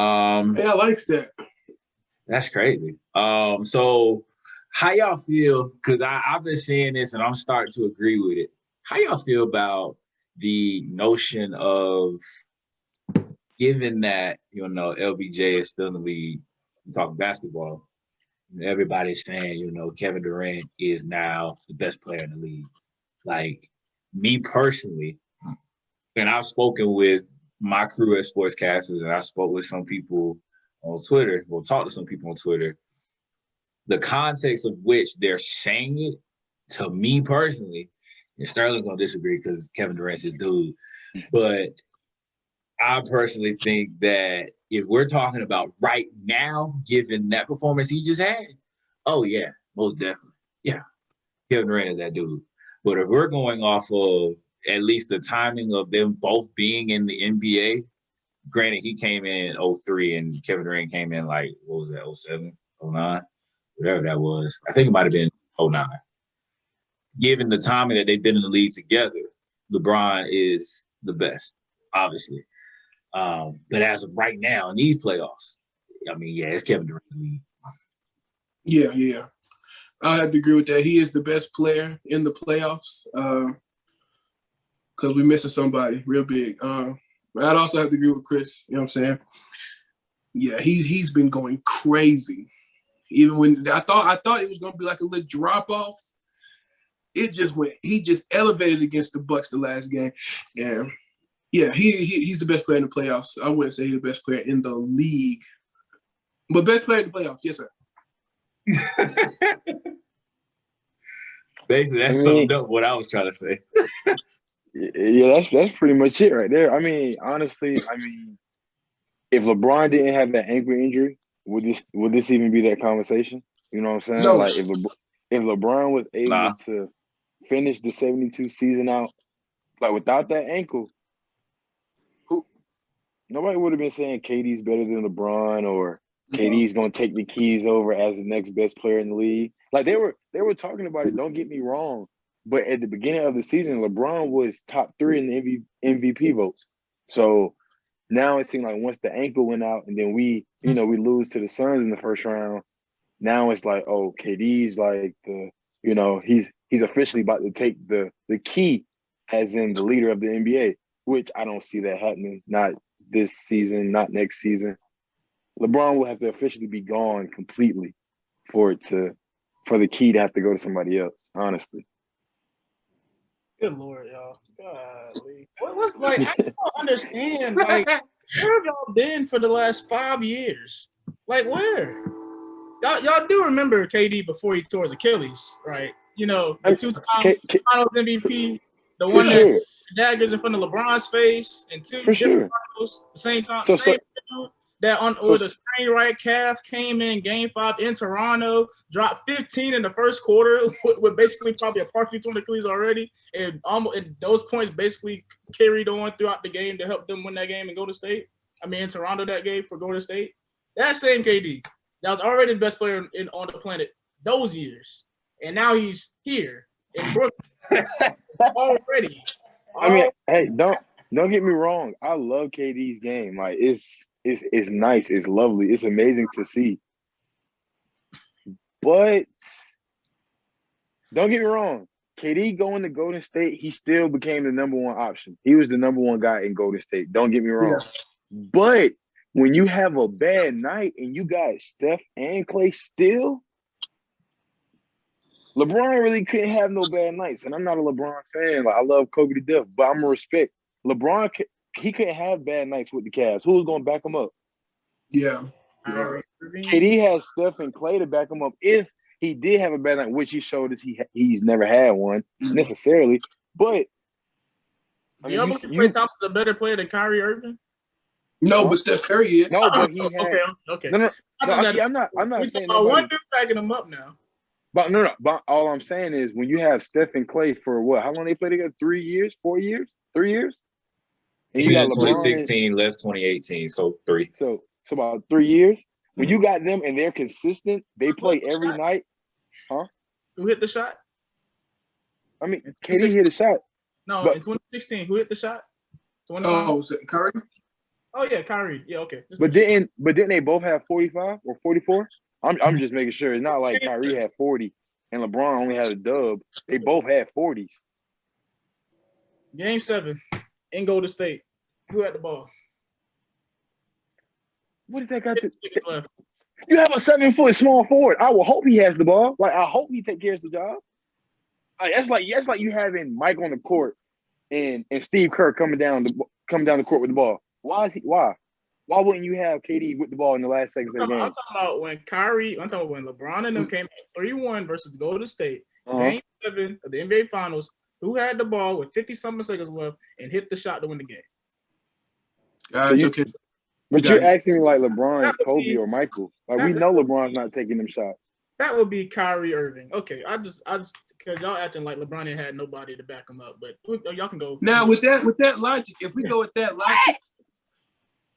I likes that. That's crazy. So how y'all feel? Because I've been seeing this and I'm starting to agree with it. How y'all feel about the notion of given that, LBJ is still in the league, talking basketball, everybody's saying, Kevin Durant is now the best player in the league. Like me personally, and I've spoken with my crew at Sportscasters, and I spoke with some people on Twitter, talked to some people on Twitter. The context of which they're saying it, to me personally, and Sterling's going to disagree because Kevin Durant's his dude, but I personally think that if we're talking about right now, given that performance he just had, oh, yeah, most definitely. Yeah, Kevin Durant is that dude. But if we're going off of at least the timing of them both being in the NBA, granted, he came in 03 and Kevin Durant came in like, what was that, 07, 09? Whatever that was. I think it might have been 09. Given the timing that they've been in the league together, LeBron is the best, obviously. But as of right now in these playoffs, I mean, yeah, it's Kevin Durant's league. Yeah. I have to agree with that. He is the best player in the playoffs because we're missing somebody real big. I'd also have to agree with Chris. You know what I'm saying? Yeah, he's been going crazy. Even when I thought it was going to be like a little drop off, it just went. He just elevated against the Bucks the last game, and yeah, he's the best player in the playoffs. I wouldn't say he's the best player in the league, but best player in the playoffs, yes, sir. Basically, that's summed up what I was trying to say. Yeah, that's pretty much it right there. I mean, honestly, if LeBron didn't have that ankle injury, would this even be that conversation? You know what I'm saying? No. Like if LeBron was able to finish the 72 season out, like without that ankle, nobody would have been saying KD's better than LeBron or KD's gonna take the keys over as the next best player in the league. Like they were talking about it. Don't get me wrong, but at the beginning of the season, LeBron was top 3 in the MVP votes. So now it seems like once the ankle went out, and then we lose to the Suns in the first round. Now it's like, oh, KD's like he's officially about to take the key, as in the leader of the NBA. Which I don't see that happening. Not this season, not next season. LeBron will have to officially be gone completely for the key to have to go to somebody else, honestly. Good Lord, y'all. Golly. What's like, I don't understand. Like, where have y'all been for the last 5 years? Like, where? Y'all do remember KD before he tore his Achilles, right? The 2-time Finals MVP, the one that daggers in front of LeBron's face, and 2 different finals at the same time. Same dude that with a sprained right calf came in Game 5 in Toronto, dropped 15 in the first quarter with basically probably a partially torn Achilles already, and those points basically carried on throughout the game to help them win that game and go to state. In Toronto that game for Golden State. That same KD that was already the best player on the planet those years, and now he's here in Brooklyn already. Hey, don't get me wrong. I love KD's game. Like it's nice. It's lovely. It's amazing to see. But don't get me wrong. KD going to Golden State, he still became the number 1 option. He was the number 1 guy in Golden State. Don't get me wrong. Yeah. But when you have a bad night and you got Steph and Klay still, LeBron really couldn't have no bad nights. And I'm not a LeBron fan. Like I love Kobe to death, but I'm gonna respect LeBron. He couldn't have bad nights with the Cavs. Who was gonna back him up? Yeah. KD has Steph and Klay to back him up if he did have a bad night, which he showed us he's never had one necessarily. But you believe Klay Thompson's a better player than Kyrie Irving? No, but Steph Curry is. No, but he had. Okay. No, I'm not saying one dude backing him up now. But no. But all I'm saying is when you have Steph and Klay for what? How long they played together? 3 years? 4 years? 3 years? And you got 2016, left 2018, so 3. So about 3 years. When you got them and they're consistent, they play every night. Huh? Who hit the shot? KD hit a shot. No, in 2016, who hit the shot? Was it Curry? Oh yeah, Kyrie. Yeah, okay. But didn't they both have 45 or 44? I'm just making sure. It's not like Kyrie had 40 and LeBron only had a dub. They both had 40s. Game 7 in Golden State. Who had the ball? What does that got to? Left. You have a 7-foot small forward. I will hope he has the ball. Like I hope he take care of the job. Like, that's like you having Mike on the court and Steve Kerr coming down the court with the ball. Why wouldn't you have KD with the ball in the last seconds of the game? I'm talking about when LeBron and them came at 3-1 versus Golden State, Game 7 of the NBA Finals. Who had the ball with 50-something seconds left and hit the shot to win the game? But you're asking me like LeBron, Kobe, or Michael. Like we know LeBron's not taking them shots. That would be Kyrie Irving. Okay, I just because y'all acting like LeBron ain't had nobody to back him up, but y'all can go. Now with that logic, if we go with that logic,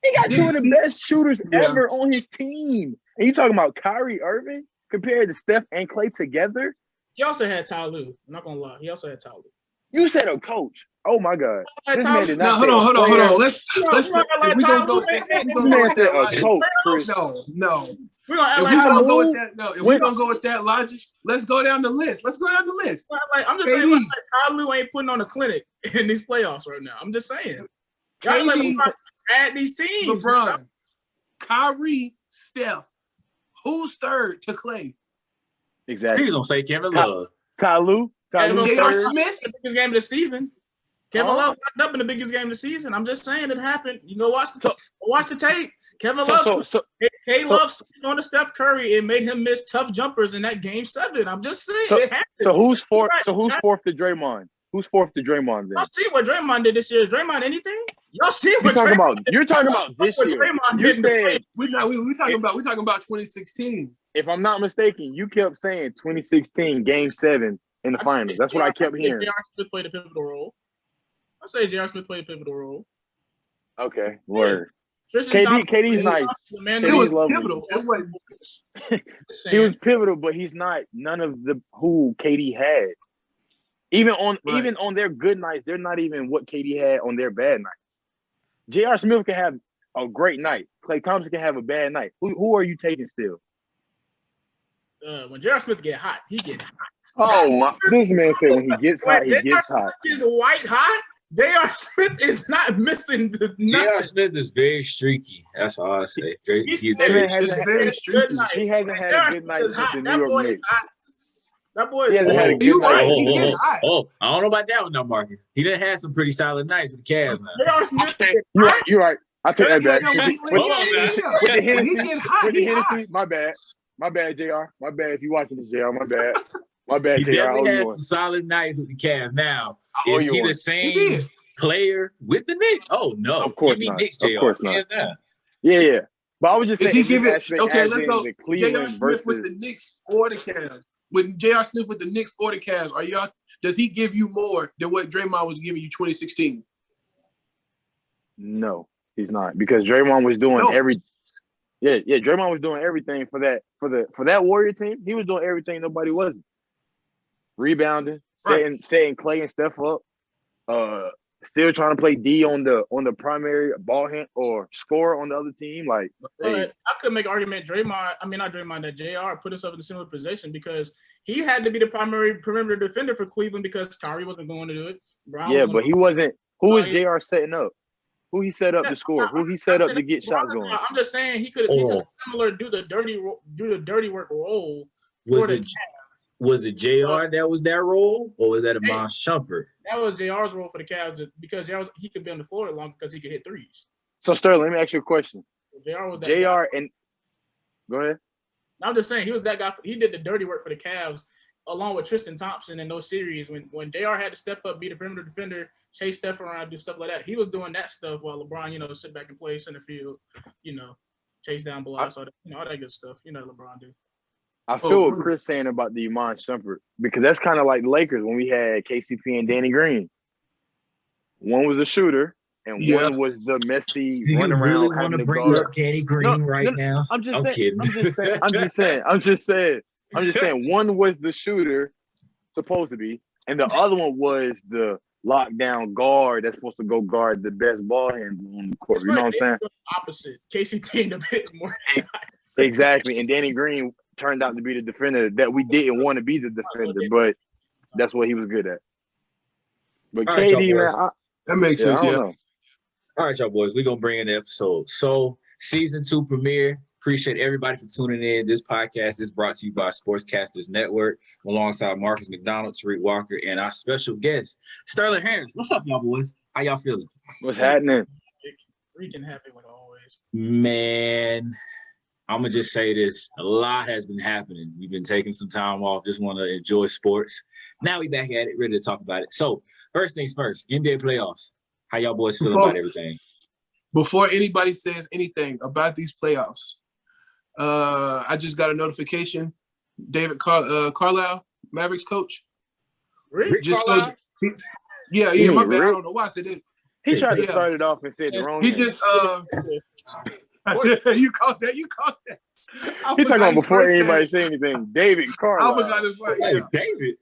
he got two of the best shooters ever on his team. And you talking about Kyrie Irving compared to Steph and Clay together? He also had Ty Lue. I'm not gonna lie. He also had Ty Lue. You said a coach. Oh my God. This man did not. Hold on. Let's. If we gonna go with that, this man said a coach. No. We're gonna if we're gonna go with that, no. If we're gonna go with that logic, let's go down the list. I'm just saying, like, Ty Lue ain't putting on a clinic in these playoffs right now. I'm just saying. Y'all like add these teams. LeBron, Kyrie, Steph. Who's third to Clay? Exactly. He's gonna say Kevin Love. Ty Lue. J.R. Smith. The biggest game of the season. Kevin Love locked up in the biggest game of the season. I'm just saying it happened. You go watch the tape. Kevin Love, Love on the Steph Curry and made him miss tough jumpers in that Game 7. I'm just saying it happened. So who's fourth? So who's fourth to Draymond? Who's fourth to Draymond then? Y'all see what Draymond did this year? Is Draymond anything? Y'all see what you're talking about this year. You said we're talking about 2016. If I'm not mistaken, you kept saying 2016 Game 7 in the finals. That's what I kept hearing. J.R. Smith played a pivotal role. I say J.R. Smith played a pivotal role. Okay, word. KD's nice. It was pivotal. He was pivotal, but he's not none of the who KD had. Even on their good nights, they're not even what KD had on their bad nights. J.R. Smith can have a great night. Klay Thompson can have a bad night. Who are you taking still? When J.R. Smith get hot, he get hot. Oh my! This man said when he gets hot, he gets hot. Is white hot? J.R. Smith is not missing the. J.R. Smith is very streaky. That's all I say. He's very streaky. He hasn't had a good night with the New York Knicks. That boy is had a good night. I don't know about that one now, Marcus. He done had some pretty solid nights with the Cavs now. J.R. Smith. You're right. I take that back. With the Hennessy, my bad. My bad, JR. My bad if you watching this, JR. My bad. My bad, he JR. definitely had some solid nights with the Cavs. Now, is he the same player with the Knicks? Oh, no. Of course Give not. me Knicks, JR. Of course not. Yeah. But I was just saying, he give it? Okay, let's go. The J.R. Smith with the Knicks or the Cavs. With J.R. Smith with the Knicks or the Cavs, does he give you more than what Draymond was giving you 2016? No, he's not, because Draymond was doing Draymond was doing everything for that Warrior team. He was doing everything nobody wasn't. Rebounding, setting Clay and Steph up, still trying to play D on the primary ball hand or score on the other team. Like, I could make an argument that JR put himself in a similar position because he had to be the primary perimeter defender for Cleveland because Kyrie wasn't going to do it. But he wasn't. Who was JR setting up? Who he set up to score? Who he set up to get shots going? I'm just saying he could have a similar do the dirty work role. Was it JR that was that role, or was that Iman Shumpert? That was JR's role for the Cavs because he could be on the floor long because he could hit threes. So Sterling, let me ask you a question. JR was that JR guy. and go ahead. I'm just saying he was that guy. He did the dirty work for the Cavs along with Tristan Thompson in those series when JR had to step up, be the perimeter defender, chase Steph around, do stuff like that. He was doing that stuff while LeBron, sit back and play center field, chase down blocks, all that good stuff. LeBron do. I feel what Chris saying about the Iman Shumpert, because that's kind of like the Lakers when we had KCP and Danny Green. One was a shooter, and one was the messy run around. You really want to bring up Danny Green now? I'm just saying. Kidding. I'm just saying. One was the shooter, supposed to be, and the other one was the lockdown guard that's supposed to go guard the best ball handler on the court. It's You know funny, what I'm saying? opposite. Casey Payne a bit more. Exactly. And Danny Green turned out to be the defender that we didn't want to be the defender, but that's what he was good at. But All right, y'all KD, boys. man, That makes I sense. don't Yeah. know. All right, y'all boys, we're going to bring in the episode. So, season 2 premiere. Appreciate everybody for tuning in. This podcast is brought to you by Sportscasters Network, alongside Marcus Mcdonald, Tariq Walker, and our special guest, Sterling Harris. What's up, y'all boys? How y'all feeling? What's happening? Freaking happy like always. Man, I'm going to just say this. A lot has been happening. We've been taking some time off, just want to enjoy sports. Now we back at it, ready to talk about it. So, first things first, NBA playoffs. How y'all boys feeling about everything? Before anybody says anything about these playoffs, I just got a notification. David Carlisle, Mavericks coach. Really? Just Carlisle? yeah, my bad. I don't know why I said it. He tried to start it off and said the wrong He name. just you caught that. He's talking about before anybody say anything. David Carlisle. I forgot his right. Hey, Yeah. David.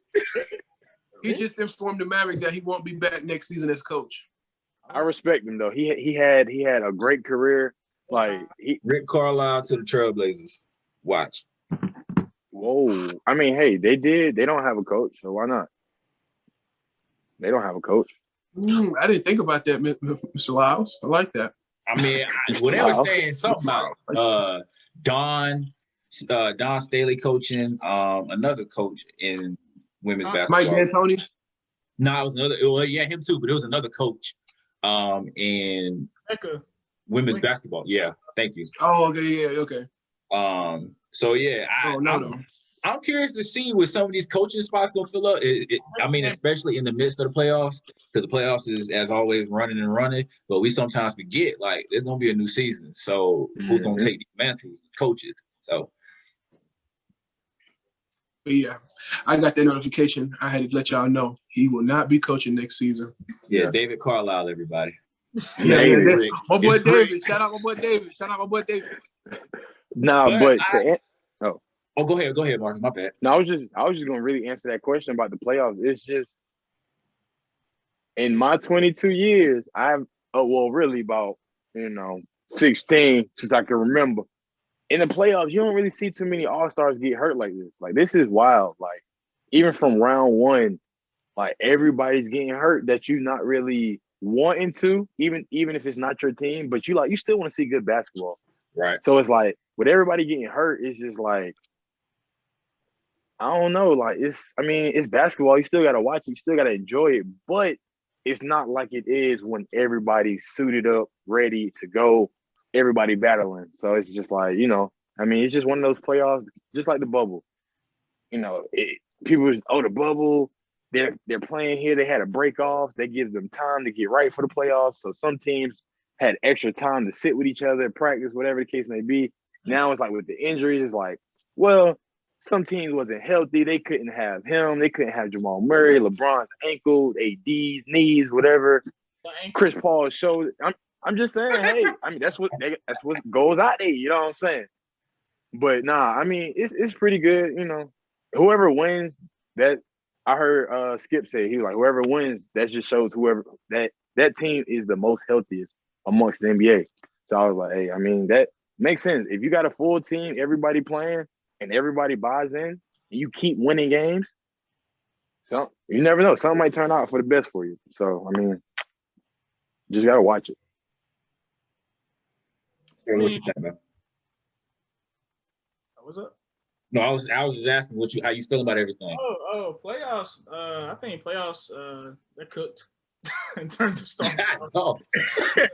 He just informed the Mavericks that he won't be back next season as coach. I respect him though. He had a great career. Like Rick Carlisle to the Trailblazers. Watch. whoa. I mean, hey, they don't have a coach, so why not? They don't have a coach. I didn't think about that, Mr. Lyles. I like that. I mean, when they were saying something about Don Staley coaching, another coach in women's basketball. Mike D'Antoni? No, it was another. Well, yeah, him too, but it was another coach in women's basketball. Yeah, thank you. Oh, okay, yeah, okay. So yeah, I'm curious to see what some of these coaching spots gonna fill up. I mean, especially in the midst of the playoffs, because the playoffs is, as always, running and running. But we sometimes forget, like, there's gonna be a new season. So who's gonna take these mantles? Coaches. So. But yeah, I got that notification. I had to let y'all know he will not be coaching next season. Yeah, David Carlisle, everybody. Yeah, Rick. my boy It's David. Rick. Shout out my boy David. Nah, Oh, go ahead, Marcus. My bad. No, I was just gonna really answer that question about the playoffs. It's just in my 22 years, really about 16 since I can remember. In the playoffs, you don't really see too many all-stars get hurt like this. Like, this is wild. Like, even from round one, like, everybody's getting hurt that you're not really wanting to, even if it's not your team, but you still want to see good basketball. Right. So it's like, with everybody getting hurt, it's just like, I don't know. Like, it's basketball. You still got to watch it. You still got to enjoy it. But it's not like it is when everybody's suited up, ready to go, everybody battling. So it's just like, it's just one of those playoffs, just like the bubble. People, the bubble, they're playing here. They had a break off. That gives them time to get right for the playoffs. So some teams had extra time to sit with each other, practice, whatever the case may be. Now it's like with the injuries, it's like, well, some teams wasn't healthy. They couldn't have him. They couldn't have Jamal Murray, LeBron's ankle, AD's knees, whatever. Chris Paul's shoulder. I'm just saying, hey, that's what goes out there. You know what I'm saying? But nah, it's pretty good. Whoever wins, that I heard Skip say, he was like, whoever wins, that just shows whoever that team is the most healthiest amongst the NBA. So I was like, hey, that makes sense. If you got a full team, everybody playing, and everybody buys in, and you keep winning games, so you never know. Something might turn out for the best for you. So, just got to watch it. What you think, man? What's up? No, I was just asking how you feel about everything. Playoffs. I think playoffs. They're cooked in terms of star Oh.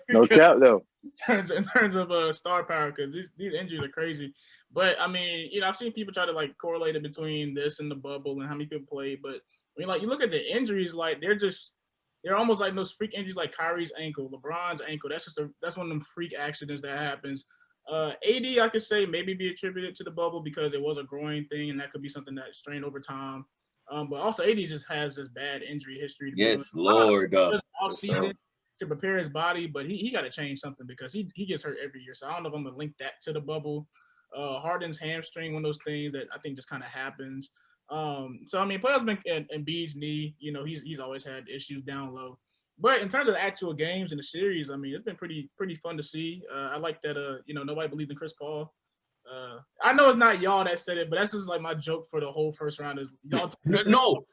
No cap though. In terms of star power, because these injuries are crazy. But I've seen people try to correlate it between this and the bubble and how many people play. But you look at the injuries, they're almost like those freak injuries, like Kyrie's ankle, LeBron's ankle. That's one of them freak accidents that happens. AD, I could say maybe be attributed to the bubble because it was a groin thing, and that could be something that strained over time. But also AD just has this bad injury history. Yes, Lord. Off season to prepare his body, but he got to change something because he gets hurt every year. So I don't know if I'm gonna link that to the bubble. Harden's hamstring, one of those things that I think just kind of happens. So I mean, playoffs been and Embiid's knee. You know, he's always had issues down low. But in terms of the actual games in the series, I mean, it's been pretty fun to see. I like that. You know, nobody believed in Chris Paul. I know it's not y'all that said it, but that's just like my joke for the whole first round is y'all.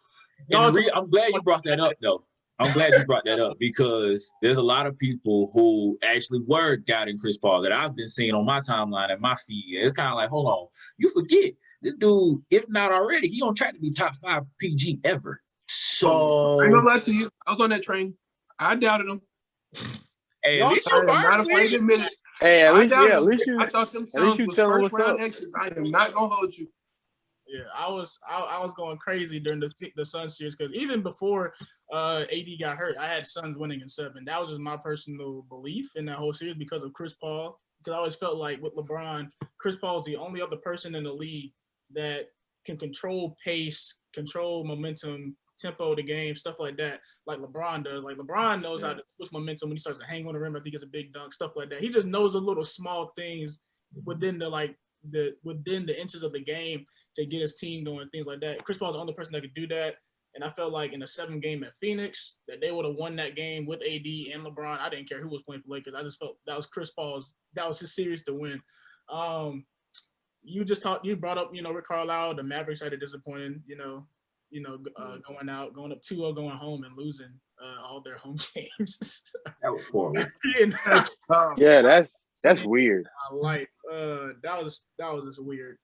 I'm glad you brought that up, though. I'm glad you brought that up because there's a lot of people who actually were doubting Chris Paul that I've been seeing on my timeline and my feed. It's kind of like, hold on, you forget this dude, if not already, he on track to be top 5 PG ever. So I ain't gonna lie to you, I was on that train. I doubted him. Hey, at least you're not afraid to admit it. Hey, at least you I thought them Suns you was tell 'em first what's round up. exits. I am not gonna hold you. Yeah, I was going crazy during the Suns series because even before AD got hurt, I had Suns winning in 7. That was just my personal belief in that whole series because of Chris Paul. Because I always felt like with LeBron, Chris Paul is the only other person in the league that can control pace, control momentum, tempo of the game, stuff like that, like LeBron does. Like LeBron knows how to switch momentum when he starts to hang on the rim. I think it's a big dunk, stuff like that. He just knows the little small things within within the inches of the game to get his team going, things like that. Chris Paul's the only person that could do that. And I felt like in the 7th game at Phoenix that they would have won that game with AD and LeBron. I didn't care who was playing for Lakers. I just felt that was Chris Paul's. That was his series to win. You brought up, Rick Carlisle. The Mavericks had a disappointing, going up 2-0, going home and losing all their home games. That was horrible. That's tough. Yeah, that's weird. That was just weird.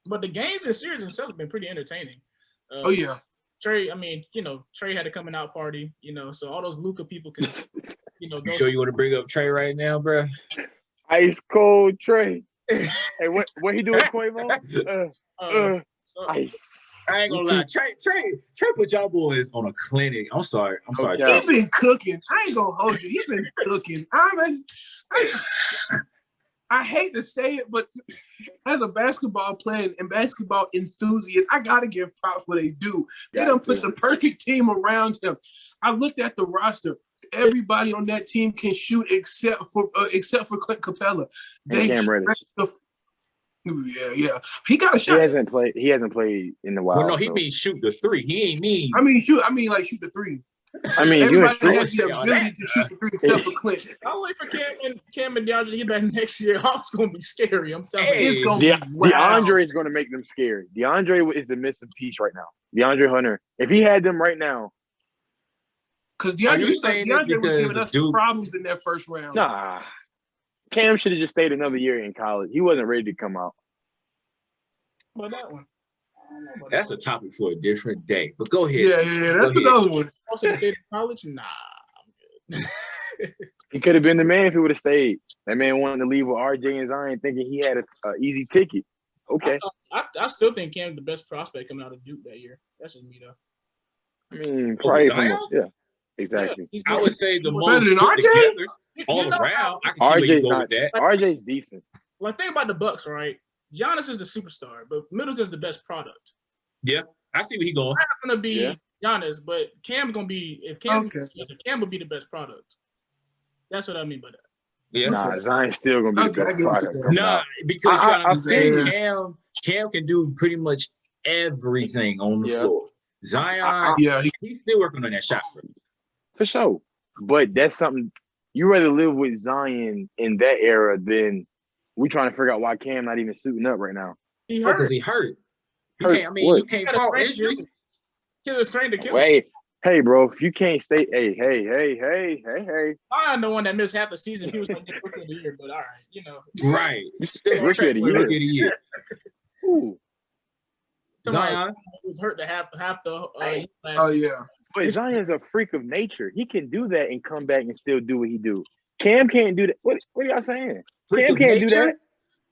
But the games and series themselves have been pretty entertaining. Oh yeah. Trey, Trey had a coming out party, so all those Luka people can, You sure you want to bring up Trey right now, bro? Ice cold Trey. Hey, what he doing, Quavo? Ice. I ain't gonna lie. Trey put y'all boys on a clinic. I'm sorry. Okay. He's been cooking. I ain't gonna hold you. He's been cooking. I hate to say it, but as a basketball player and basketball enthusiast, I gotta give props what they do. They done put the perfect team around him. I looked at the roster. Everybody on that team can shoot except for Clint Capella. They Cam Reddish. Yeah. He got a shot. He hasn't played in a while. Well, no, he means shoot the 3. He ain't mean. I mean shoot the 3. I mean, everybody has the ability to shoot the 3 except for Clint. I'll wait for Cam and DeAndre to get back next year. It's gonna be scary. I'm telling you, it's gonna be DeAndre is gonna make them scary. DeAndre is the missing piece right now. DeAndre Hunter. If he had them right now. Because DeAndre was giving us problems in that first round. Nah. Cam should have just stayed another year in college. He wasn't ready to come out. Well, that one. That's a topic for a different day. But go ahead. Yeah, that's another one. Also stayed in college? Nah, I'm good. He could have been the man if he would have stayed. That man wanted to leave with RJ and Zion thinking he had an easy ticket. Okay. I still think Cam's the best prospect coming out of Duke that year. That's just me, though. I mean, probably yeah. Exactly. Yeah, I would say the most better than RJ? all around. I can see where you go with that. RJ's decent. Like, think about the Bucks, right? Giannis is the superstar, but Middleton's the best product. Yeah, I see where he's going. It's not going to be Giannis, but Cam's going to be – if Cam will be the best product. That's what I mean by that. Yeah. Nah, Zion's still going to be the best product. Nah, because you got to understand, Cam can do pretty much everything on the floor. Zion, he's still working on that shot. For sure. But that's something you rather live with Zion in that era than we trying to figure out why Cam not even suiting up right now. He hurt. Because he hurt. You can't fault injuries. He was trained to kill. Wait, hey, bro, if you can't stay, hey. I'm the one that missed half the season. He was like the rookie of the year, but all right, Right. Still rookie of the year. Ooh. Zion was hurt to half the. But Zion's a freak of nature. He can do that and come back and still do what he do. Cam can't do that. What are y'all saying? Cam can't do that.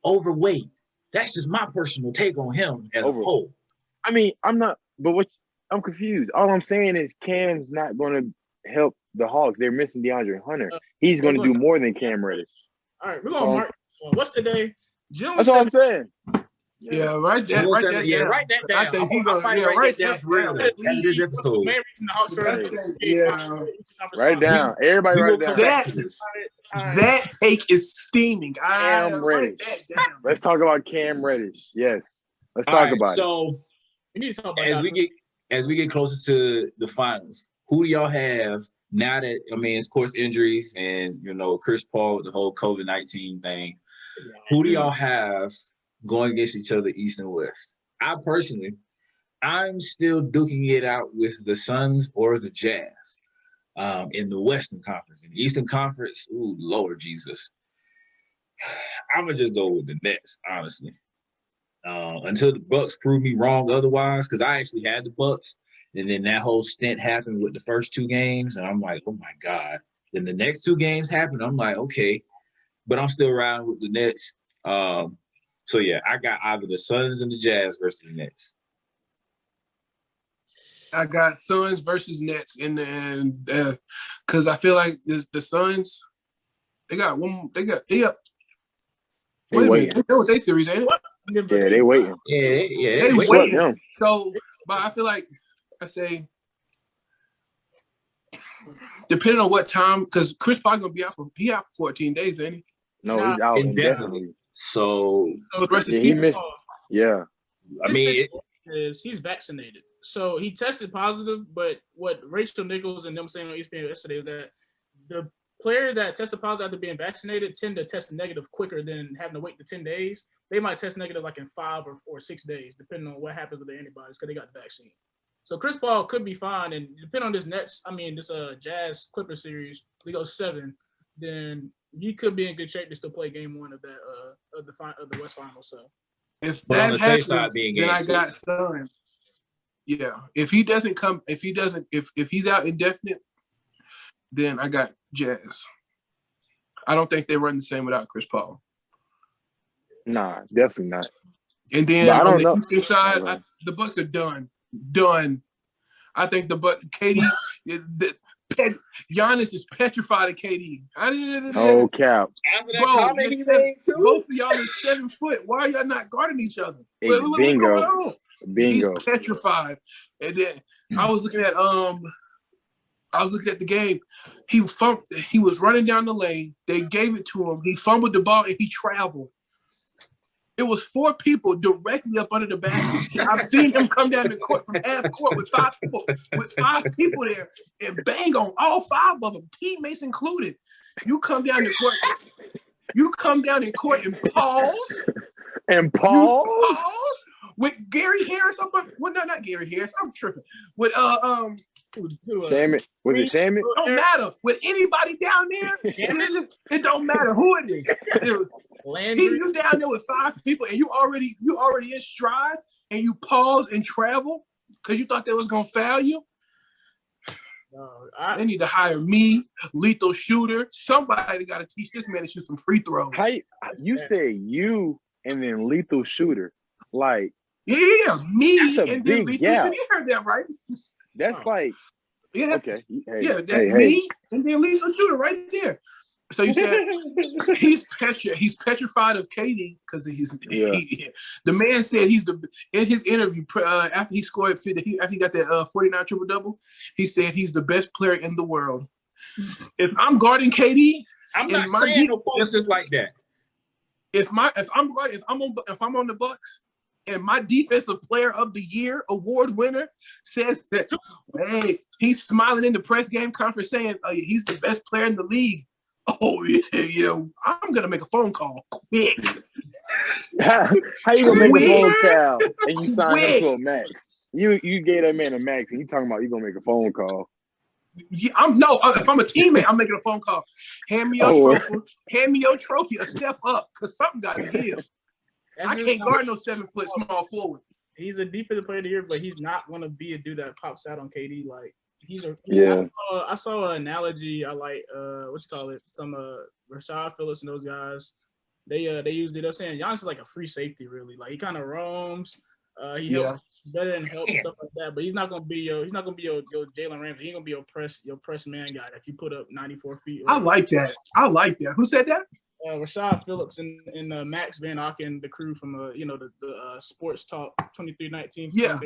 Overweight. That's just my personal take on him as a whole. I mean, I'm confused. All I'm saying is Cam's not going to help the Hawks. They're missing DeAndre Hunter. He's going to do more than Cam Reddish. All right, we're going to mark this one. What's today? June. That's all I'm saying. Yeah, write that down. Write that down. I think he's going to write that down. After this episode. Write it down. Everybody write it down. That take is steaming. Cam Reddish. Let's talk about Cam Reddish. Yes. Let's talk about it. So We need to talk about as we get closer to the finals, who do y'all have now that of course injuries and Chris Paul with the whole COVID-19 thing? Who do y'all have going against each other, East and West? I'm still duking it out with the Suns or the Jazz in the Western Conference. In the Eastern Conference, ooh, Lord Jesus. I'm going to just go with the Nets, honestly. Until the Bucks prove me wrong otherwise, because I actually had the Bucks, and then that whole stint happened with the first 2 games, and I'm like, oh, my God. Then the next 2 games happened. I'm like, okay. But I'm still riding with the Nets. So, yeah, I got either the Suns and the Jazz versus the Nets. I got Suns versus Nets, and because I feel like the Suns, they got one. They got wait a minute, they know what they series, ain't it? Yeah, they waiting. Yeah, they swept waiting. them. So, but I feel like I say, depending on what time, because Chris Paul gonna be out for 14 days, ain't he? No, he's out indefinitely. So the rest of the he season. missed. Yeah, I mean, he's vaccinated, so he tested positive. But what Rachel Nichols and them saying on ESPN yesterday is that the player that tested positive after being vaccinated tend to test negative quicker than having to wait the 10 days. They might test negative like in 5 or 6 days, depending on what happens with the antibodies, because they got the vaccine. So Chris Paul could be fine, and depending on this Jazz Clippers series, they go 7, then he could be in good shape to still play game 1 of that of the West Finals. So if but that on the happens, safe side being then I game 2. got Suns. Yeah, if he's out indefinite, then I got Jazz. I don't think they run the same without Chris Paul. nah, definitely not. And then But I on don't the know. Eastern side, the Bucks are done. I think KD, Giannis is petrified of KD. No cap. After that comment he made too? Both of y'all is 7 foot. Why are y'all not guarding each other? What's going Bingo. on? He's petrified. And then I was looking at the game. He was running down the lane. They gave it to him. He fumbled the ball and he traveled. It was 4 people directly up under the basket. I've seen him come down the court from half court with 5 people there and bang on all 5 of them, teammates included. You come down in court and pause. And Paul with Gary Harris. Well, no, not Gary Harris. I'm tripping. With Shaman. Was it Shaman? It don't matter. With anybody down there, it don't matter who it is. You down there with 5 people and you already in stride and you pause and travel because you thought they was gonna foul you. They need to hire me, lethal shooter. Somebody got to teach this man to shoot some free throws. You say you and then lethal shooter, like me and then lethal gap. shooter. You heard that right? That's like okay. That's me and then lethal shooter right there. So you said he's petrified of KD because the man said in his interview after he scored after he got that 49 triple double, he said he's the best player in the world. If I'm guarding KD, I'm not saying no bullshit like that. If I'm on the Bucks and my defensive player of the year award winner says that, hey, he's smiling in the press game conference saying he's the best player in the league. Oh yeah, I'm gonna make a phone call quick. How you gonna make a phone call and you sign him to a max? You gave that man a max and you talking about you gonna make a phone call? Yeah, if I'm a teammate, I'm making a phone call. Hand me your trophy. Hand me your trophy. A step up, cause something got to give. I can't guard no 7 foot small forward. He's a defensive player of the year, but he's not gonna be a dude that pops out on KD like. I saw an analogy. I like some Rashad Phillips and those guys. They used it. They're saying Giannis is like a free safety, really. Like he kind of roams. He helps better and help and stuff like that. But he's not gonna be your Jalen Ramsey. He's gonna be your press man guy that you put up 94 feet. I like that. Who said that? Rashad Phillips and Max Van Auken, the crew from the Sports Talk 2319. Yeah.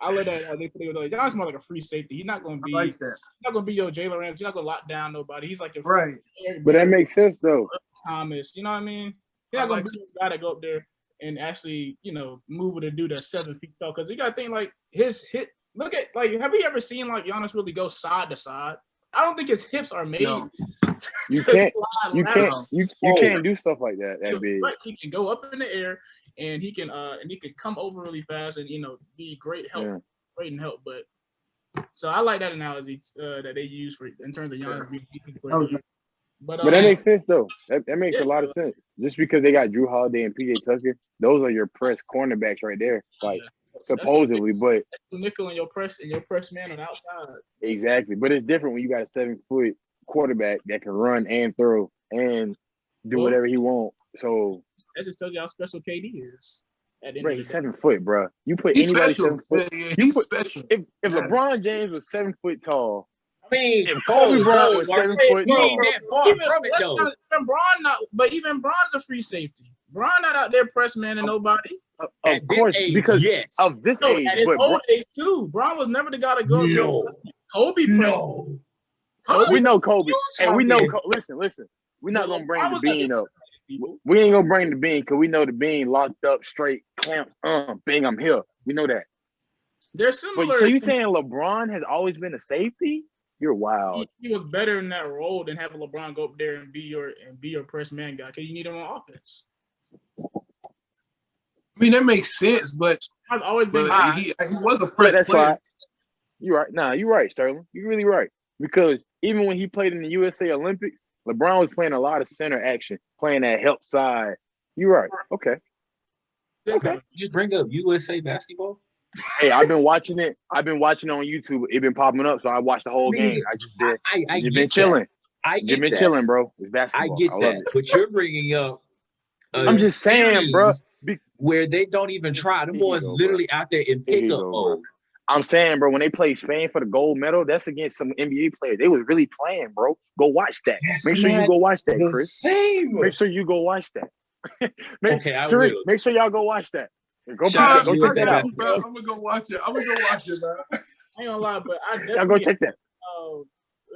I let that they put it like Giannis more like a free safety. He's not gonna be like that. He's not gonna be your Jalen Ramsey. He's not gonna lock down nobody. He's like your right. But that makes sense though. Thomas, you know what I mean? He's not gonna be the guy that go up there and actually, move with a dude that's 7 feet tall. Because you got to think like his hip. Look at have you ever seen like Giannis really go side to side? I don't think his hips are made. No. You can't do stuff like that big. Right, he can go up in the air, and he can come over really fast, and be great help, great and help. But so I like that analogy that they use in terms of Giannis being defensive player. But that makes sense though. That makes a lot of sense. Just because they got Drew Holiday and PJ Tucker, those are your press cornerbacks right there. Like supposedly, but nickel and your press man on the outside. Exactly, but it's different when you got a 7-foot quarterback that can run and throw and do whatever he wants. So that just tells you how special KD is. Right, he's 7 foot, bro. You put he's anybody special. 7 foot. He's special. If LeBron James was 7 foot tall, I mean, if Kobe Bryant was 7 foot he tall, ain't that far from it though. Even Bron's a free safety. Bron not out there press manning nobody. At this age, because yes. of this age, at his old age too. Bron was never the guy to go. No, Kobe press. no. We know Kobe, and we know. Listen. We're not gonna bring the bean up. We ain't gonna bring the bean because we know the bean locked up, straight, clamped. Bang, I'm here. We know that. They're similar. But so you saying LeBron has always been a safety? You're wild. He was better in that role than having LeBron go up there and be your press man guy because you need him on offense. I mean, that makes sense, but I've always been. He was a press player. Right. You're right. Nah, you're right, Sterling. You're really right. Because even when he played in the USA Olympics, LeBron was playing a lot of center action, playing that help side. You're right. Okay. Just bring up USA basketball. Hey, I've been watching it. I've been watching it on YouTube. It's been popping up, so I watched the whole game. I just did. You've been chilling. You've been chilling, bro. It's basketball. I get that. But you're bringing up I'm just saying, bro. Where they don't even try. The boys literally out there in pickup mode. I'm saying, bro, when they play Spain for the gold medal, that's against some NBA players. They was really playing, bro. Go watch that. Make sure you go watch that, Chris. Same. Make sure you go watch that. I Tariq, will. Make sure y'all go watch that. Go check that out. Bro, I'm gonna go watch it. Man. I ain't gonna lie, but I definitely y'all go check that.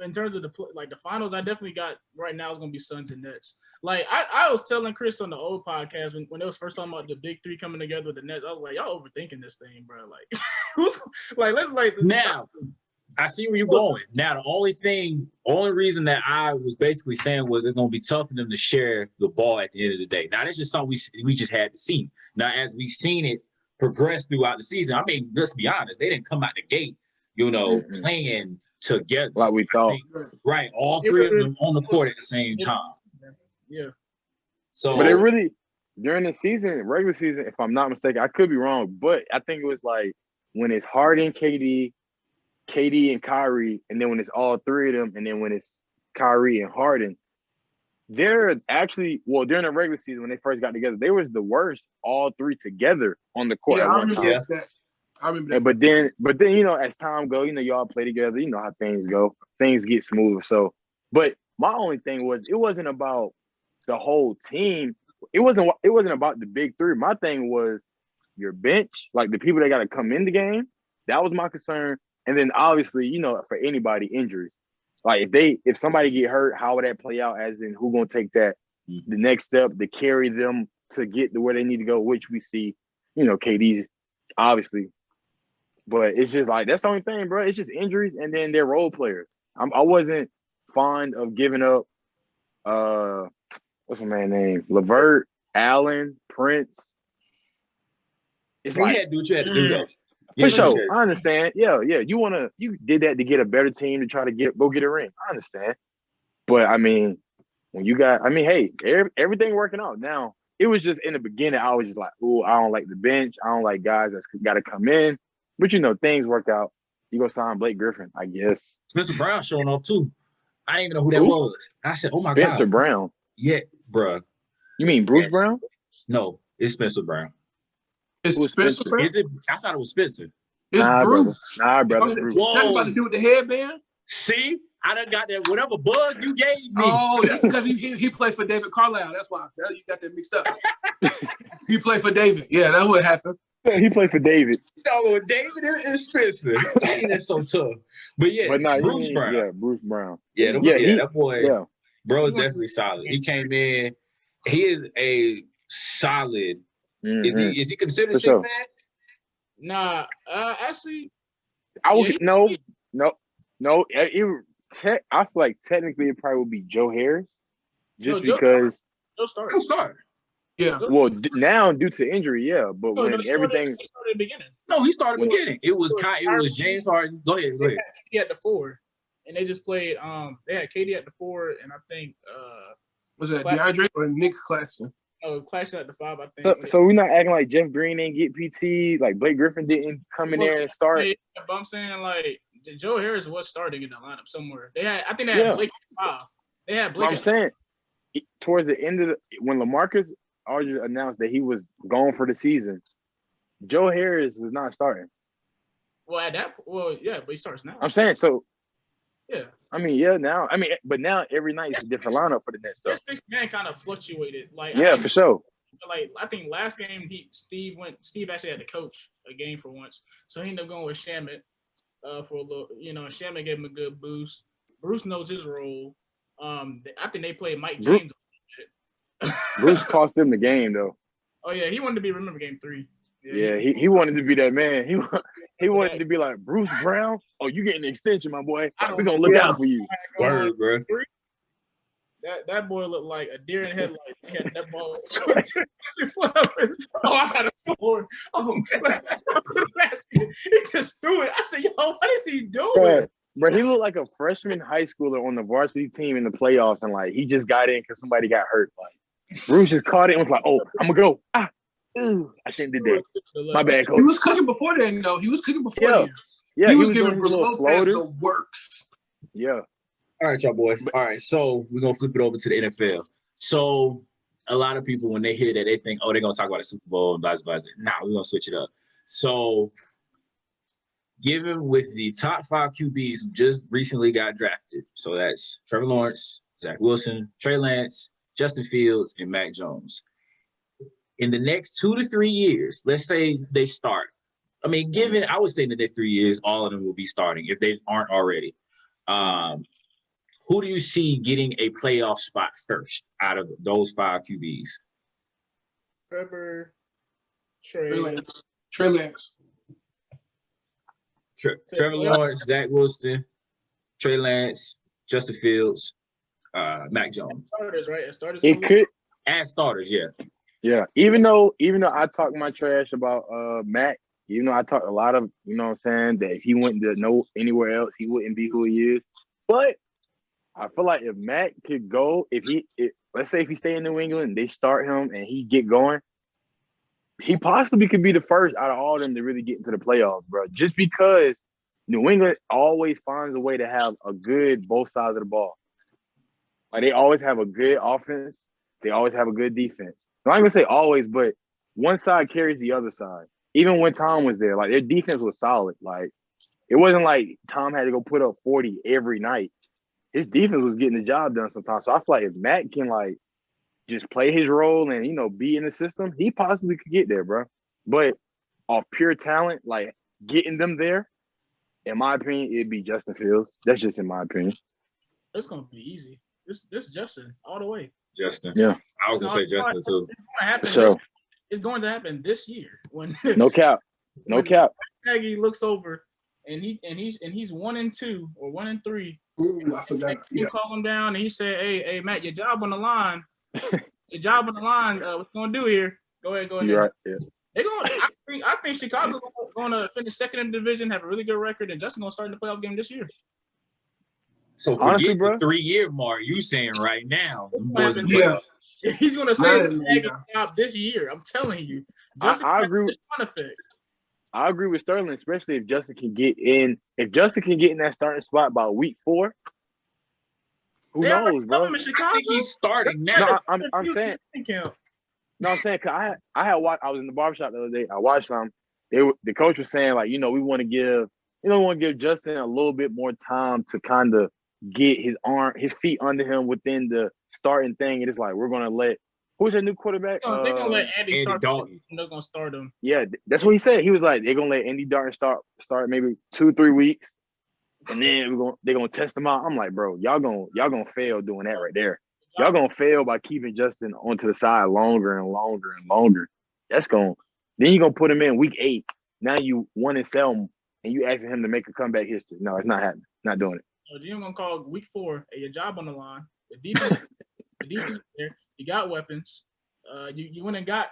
In terms of the finals, I definitely got right now it's gonna be Suns and Nets. Like I was telling Chris on the old podcast when it was first talking about the big three coming together with the Nets, I was like, y'all overthinking this thing, bro. Like, now. I see where you're going. Now, the only reason that I was basically saying was it's going to be tough for them to share the ball at the end of the day. Now, that's just something we just had to see. Now, as we've seen it progress throughout the season, I mean, let's be honest, they didn't come out the gate, playing together. Like we thought. Right. All three of them on the court at the same time. Yeah. So, but it really, during the season, regular season, if I'm not mistaken, I could be wrong, but I think it was like when it's Harden, KD and Kyrie, and then when it's all three of them, and then when it's Kyrie and Harden, they're actually, during the regular season when they first got together, they was the worst all three together on the court. Yeah, I remember that. But then, as time goes, y'all play together, you know how things go. Things get smoother. So, but my only thing was, it wasn't about the whole team. It wasn't about the big three. My thing was your bench, like the people that got to come in the game. That was my concern. And then obviously, for anybody, injuries. Like if somebody get hurt, how would that play out? As in, who gonna take the next step to carry them to get to where they need to go? Which we see, KD's obviously. But it's just like that's the only thing, bro. It's just injuries, and then they're role players. I wasn't fond of giving up. What's my man's name? Levert, Allen, Prince. It's you had to do what you had to do, though. For sure, I understand. Yeah. You did that to get a better team to try to go get a ring. I understand, but I mean, hey, everything working out. Now it was just in the beginning, I was just like, oh, I don't like the bench. I don't like guys that's got to come in. But things worked out. You go sign Blake Griffin, I guess. Spencer Brown showing off too. I didn't even know who that was. I said, oh my God, Spencer Brown. Yeah, bruh. You mean Bruce Brown? No, it's Spencer Brown. It's Spencer Brown? Is it? I thought it was Spencer. It's Bruce. Brother. Bruce. Nothing about to do with the headband? See? I done got that whatever bug you gave me. Oh, that's because he played for David Carlisle. That's why. You got that mixed up. He played for David. Yeah, that's what happened. He played for David. No, David is Spencer. Dang, that's so tough. But yeah, Bruce Brown. Yeah, Bruce Brown. Yeah, that boy, bro is definitely solid. He came in. He is a solid Is he considered For six sure. man? Nah, actually, I would yeah, no. I feel like technically it probably would be Joe Harris, just Joe because. Joe started. He'll start. Yeah. Well, now due to injury, yeah. But No, when he everything, started at the beginning. No, he started When- beginning. It was James Harden. Go ahead. He had the 4, and they just played. They had KD at the 4, and I think Was that DeAndre or Nick Claxton? Claxton at the 5. I think. so we're not acting like Jeff Green didn't get PT, like Blake Griffin didn't come in there and start. Yeah, but I'm saying like Joe Harris was starting in the lineup somewhere. I think they had Blake at 5. They had Blake. I'm saying towards the end of when LaMarcus Aldridge announced that he was gone for the season, Joe Harris was not starting. Well, yeah, but he starts now. I'm saying so. Yeah. I mean, yeah. Now, but now every night is a different lineup for the next stuff. That 6-man kind of fluctuated. Like for sure. Like I think last game Steve actually had to coach a game for once, so he ended up going with Shamet for a little. Shamet gave him a good boost. Bruce knows his role. I think they played Mike James. Bruce cost him the game though. Oh yeah, he wanted to be remember game 3. Yeah, he wanted to be that man. He wanted to be like Bruce Brown. Oh, you getting an extension, my boy. We're gonna look out for you. Word, bro. That boy looked like a deer in headlights. He had that ball. I got a sword. He just threw it. I said, yo, what is he doing? Bro, he looked like a freshman high schooler on the varsity team in the playoffs, and like he just got in because somebody got hurt. Like Bruce just caught it and was like, "Oh, I'm gonna go." I shouldn't did that. My bad, coach. He was cooking before then, though. He was cooking before then. Yeah, he was giving Bruce Lopez the works. Yeah. All right, y'all boys. All right, so we're gonna flip it over to the NFL. So a lot of people, when they hear that, they think, "Oh, they're gonna talk about the Super Bowl and blah blah blah." Nah, we're gonna switch it up. So, given with the top 5 QBs who just recently got drafted, so that's Trevor Lawrence, Zach Wilson, Trey Lance, Justin Fields, and Mac Jones. In the next 2 to 3 years, let's say they start. I mean, I would say in the next 3 years, all of them will be starting if they aren't already. Who do you see getting a playoff spot first out of those 5 QBs? Trevor, Trey Lance. Trevor Lawrence, Zach Wilson, Trey Lance, Justin Fields, Mac Jones. Starters, right? Starters. It could as starters, yeah. Yeah. Even though I talk my trash about Mac, even though I talk a lot of, you know what I'm saying, that if he went to anywhere else, he wouldn't be who he is. But I feel like if Mac could go, let's say if he stay in New England, they start him and he get going, he possibly could be the first out of all of them to really get into the playoffs, bro. Just because New England always finds a way to have a good both sides of the ball. Like they always have a good offense. They always have a good defense. I'm not gonna say always, but one side carries the other side. Even when Tom was there, like their defense was solid. Like it wasn't like Tom had to go put up 40 every night. His defense was getting the job done sometimes. So I feel like if Matt can like just play his role and be in the system, he possibly could get there, bro. But off pure talent, like getting them there, in my opinion, it'd be Justin Fields. That's just in my opinion. It's gonna be easy. This Justin all the way. Justin. Yeah. I was gonna say Justin too. It's going to happen this year when no cap. Nagy looks over and he's 1-2 or 1-3. Ooh, I forgot. You call him down and he said, "Hey, Matt, your job on the line. Your job on the line. What you gonna do here? Go ahead. You're right. Yeah. They're going. I think Chicago's going to finish second in the division, have a really good record, and Justin going to start in the playoff game this year. So honestly, bro, the 3-year mark, you saying right now, yeah, he's going to say the top this year. I'm telling you, I agree. I agree with Sterling, especially if Justin can get in. If Justin can get in that starting spot by week 4, who knows, bro? I think he's starting now. No, I'm saying. No, I'm saying because I had watched. I was in the barbershop the other day. I watched them. The coach was saying like, we want to give Justin a little bit more time to kind of get his feet under him within the starting thing. And it's like we're gonna let who's their new quarterback? They're gonna let Andy start. Dalton. They're gonna start him. Yeah, that's what he said. He was like, they're gonna let Andy Dalton start maybe 2-3 weeks, and then they're gonna test him out. I'm like, bro, y'all gonna fail doing that right there. Y'all gonna fail by keeping Justin onto the side longer and longer and longer. That's going. Then you're gonna put him in week 8. Now you 1-7, and you asking him to make a comeback history. No, it's not happening. Not doing it. So you're gonna call week 4, hey, your job on the line. The defense, is there. You got weapons. You went and got.